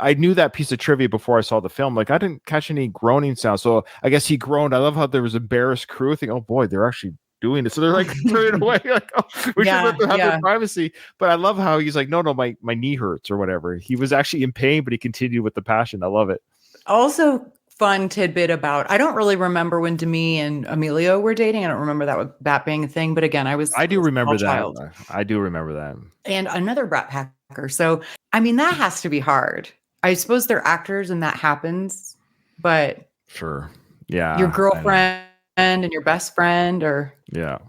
I knew that piece of trivia before I saw the film. Like, I didn't catch any groaning sounds. So I guess he groaned. I love how there was a embarrassed crew thinking, oh boy, they're actually doing it. So they're like turning away, like, oh, we should let them have their privacy. But I love how he's like, no, my knee hurts or whatever. He was actually in pain, but he continued with the passion. I love it.
Also, fun tidbit about, I don't really remember when Demi and Emilio were dating. I don't remember that being a thing. But again, I do remember
that. I do remember that.
And another brat packer. So, I mean, that has to be hard. I suppose they're actors and that happens, but
sure. Yeah.
Your girlfriend and your best friend are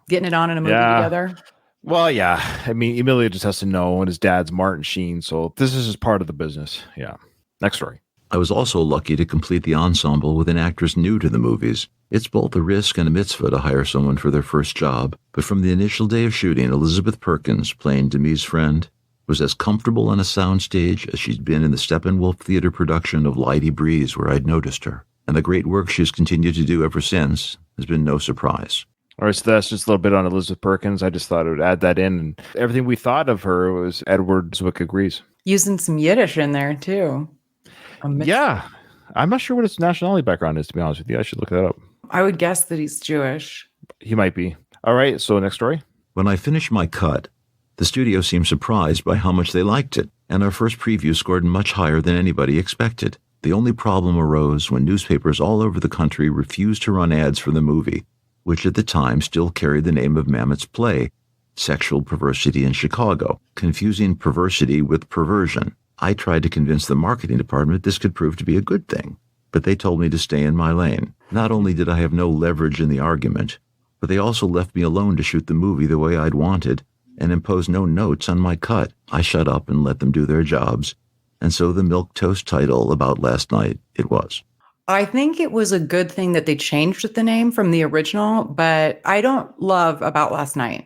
getting it on in a movie together.
Well, yeah. I mean, Emilio just has to know, and his dad's Martin Sheen. So this is just part of the business. Yeah. Next story.
I was also lucky to complete the ensemble with an actress new to the movies. It's both a risk and a mitzvah to hire someone for their first job, but from the initial day of shooting, Elizabeth Perkins, playing Demi's friend, was as comfortable on a soundstage as she'd been in the Steppenwolf Theater production of Leidy Breeze, where I'd noticed her. And the great work she's continued to do ever since has been no surprise.
All right, so that's just a little bit on Elizabeth Perkins. I just thought I would add that in. And everything we thought of her was Edward Zwick agrees.
Using some Yiddish in there, too.
Yeah. I'm not sure what his nationality background is, to be honest with you. I should look that up.
I would guess that he's Jewish.
He might be. All right, so next story.
When I finished my cut, the studio seemed surprised by how much they liked it, and our first preview scored much higher than anybody expected. The only problem arose when newspapers all over the country refused to run ads for the movie, which at the time still carried the name of Mamet's play, Sexual Perversity in Chicago, confusing perversity with perversion. I tried to convince the marketing department this could prove to be a good thing, but they told me to stay in my lane. Not only did I have no leverage in the argument, but they also left me alone to shoot the movie the way I'd wanted and imposed no notes on my cut. I shut up and let them do their jobs, and so the milquetoast title About Last Night it was.
I think it was a good thing that they changed the name from the original, but I don't love About Last Night.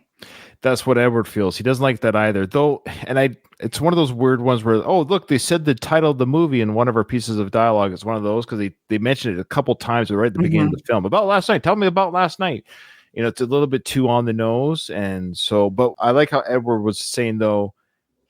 That's what Edward feels. He doesn't like that either, though. And it's one of those weird ones where, oh, look, they said the title of the movie in one of our pieces of dialogue. It's one of those because they mentioned it a couple times right at the beginning of the film. About last night. Tell me about last night. It's a little bit too on the nose. And so, but I like how Edward was saying, though,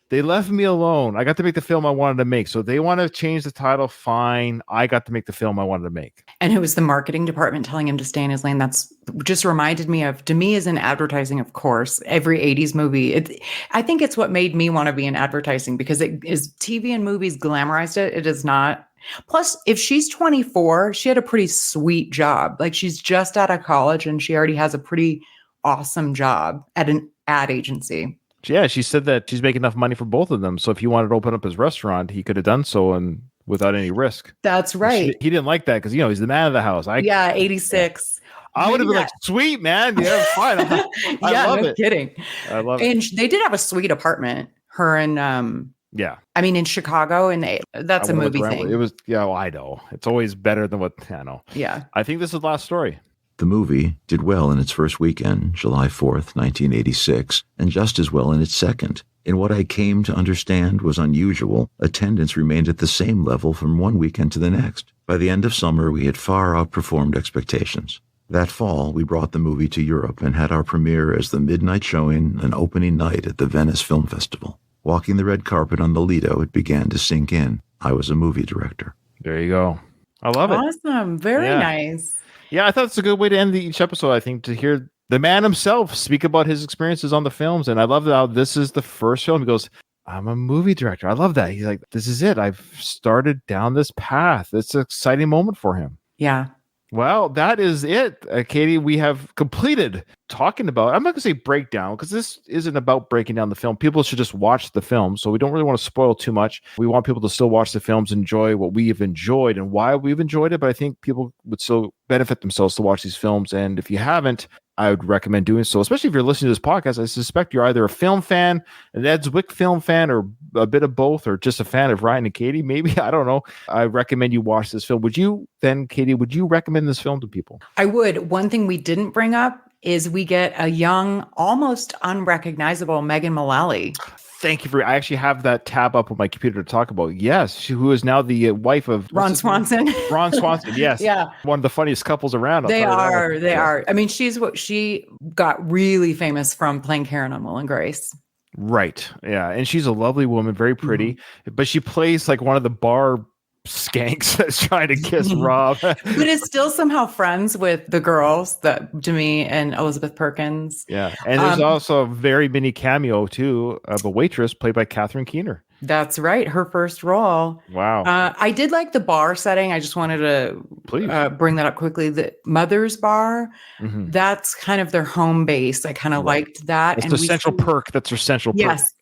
they left me alone. I got to make the film I wanted to make. So they want to change the title. Fine. I got to make the film I wanted to make.
And it was the marketing department telling him to stay in his lane. That's just reminded me of, Demi is in advertising, of course, every 80s movie. I think it's what made me want to be in advertising because it is TV and movies glamorized it. It is not. Plus, if she's 24, she had a pretty sweet job. Like she's just out of college and she already has a pretty awesome job at an ad agency.
Yeah, she said that she's making enough money for both of them. So if he wanted to open up his restaurant, he could have done so and without any risk.
That's right.
He didn't like that because he's the man of the house.
86.
I would have been like, sweet man, yeah, fine. I love it.
Kidding.
I love it.
And they did have a sweet apartment. Her and
Yeah,
I mean in Chicago, and that's a movie thing.
It was well, I know it's always better than what I know.
Yeah,
I think this is the last story.
The movie did well in its first weekend, July 4th, 1986, and just as well in its second. In what I came to understand was unusual, attendance remained at the same level from one weekend to the next. By the end of summer, we had far outperformed expectations. That fall, we brought the movie to Europe and had our premiere as the midnight showing and opening night at the Venice Film Festival. Walking the red carpet on the Lido, it began to sink in. I was a movie director.
There you go. I love it.
Awesome. Very nice.
Yeah, I thought it's a good way to end each episode, I think, to hear the man himself speak about his experiences on the films. And I love how this is the first film. He goes, I'm a movie director. I love that. He's like, this is it. I've started down this path. It's an exciting moment for him.
Yeah.
Well, that is it, Katie. We have completed talking about, I'm not going to say breakdown because this isn't about breaking down the film. People should just watch the film. So we don't really want to spoil too much. We want people to still watch the films, enjoy what we've enjoyed and why we've enjoyed it. But I think people would still benefit themselves to watch these films. And if you haven't, I would recommend doing so, especially if you're listening to this podcast. I suspect you're either a film fan, an Ed Zwick film fan, or a bit of both, or just a fan of Ryan and Katie. Maybe, I don't know. I recommend you watch this film. Would you then, Katie, would you recommend this film to people?
I would. One thing we didn't bring up is we get a young, almost unrecognizable Megan Mullally.
Thank you for. I actually have that tab up on my computer to talk about. Yes, who is now the wife of
Ron Swanson.
Ron Swanson. Yes,
yeah,
one of the funniest couples around.
They are. I mean, she got really famous from playing Karen on Will and Grace.
Right. Yeah, and she's a lovely woman, very pretty, but she plays like one of the bar skanks that's trying to kiss Rob, but
is still somehow friends with the girls, Demi and Elizabeth Perkins.
Yeah, and there's also a very mini cameo too of a waitress played by Catherine Keener.
That's right, her first role.
Wow.
I did like the bar setting. I just wanted to bring that up quickly. The Mother's Bar, that's kind of their home base. I kind of liked that.
It's the central perk. That's their central perk.
Yes.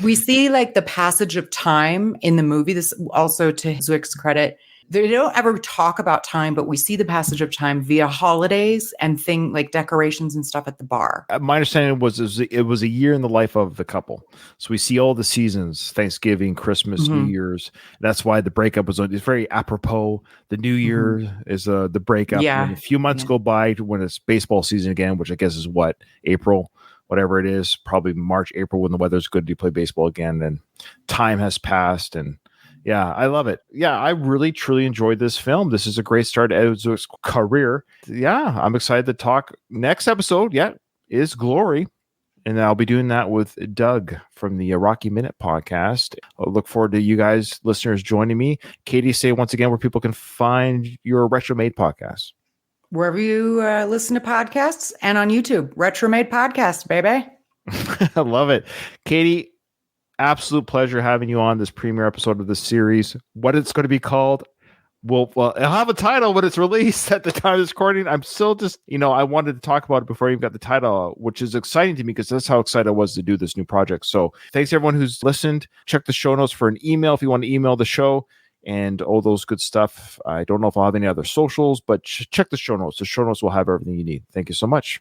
We see like the passage of time in the movie. This also to Zwick's credit. They don't ever talk about time, but we see the passage of time via holidays and like decorations and stuff at the bar.
My understanding was it was a year in the life of the couple. So we see all the seasons, Thanksgiving, Christmas, New Year's. That's why the breakup was it's very apropos. The New Year is the breakup.
Yeah.
And a few months go by when it's baseball season again, which I guess is what, April, whatever it is, probably March, April, when the weather's good to play baseball again. And time has passed. And yeah, I love it. Yeah, I really, truly enjoyed this film. This is a great start to Ed Zwick's career. Yeah, I'm excited to talk. Next episode, is Glory. And I'll be doing that with Doug from the Rocky Minute podcast. I look forward to you guys, listeners, joining me. Katie, say once again where people can find your Retro Made podcast.
Wherever you listen to podcasts and on YouTube, Retro Made Podcast, baby.
I love it. Katie, absolute pleasure having you on this premiere episode of this series. What it's going to be called, well, it'll have a title when it's released at the time of this recording. I'm still just, I wanted to talk about it before I even got the title, which is exciting to me because that's how excited I was to do this new project. So thanks everyone who's listened. Check the show notes for an email if you want to email the show and all those good stuff. I don't know if I'll have any other socials, but check the show notes. The show notes will have everything you need. Thank you so much.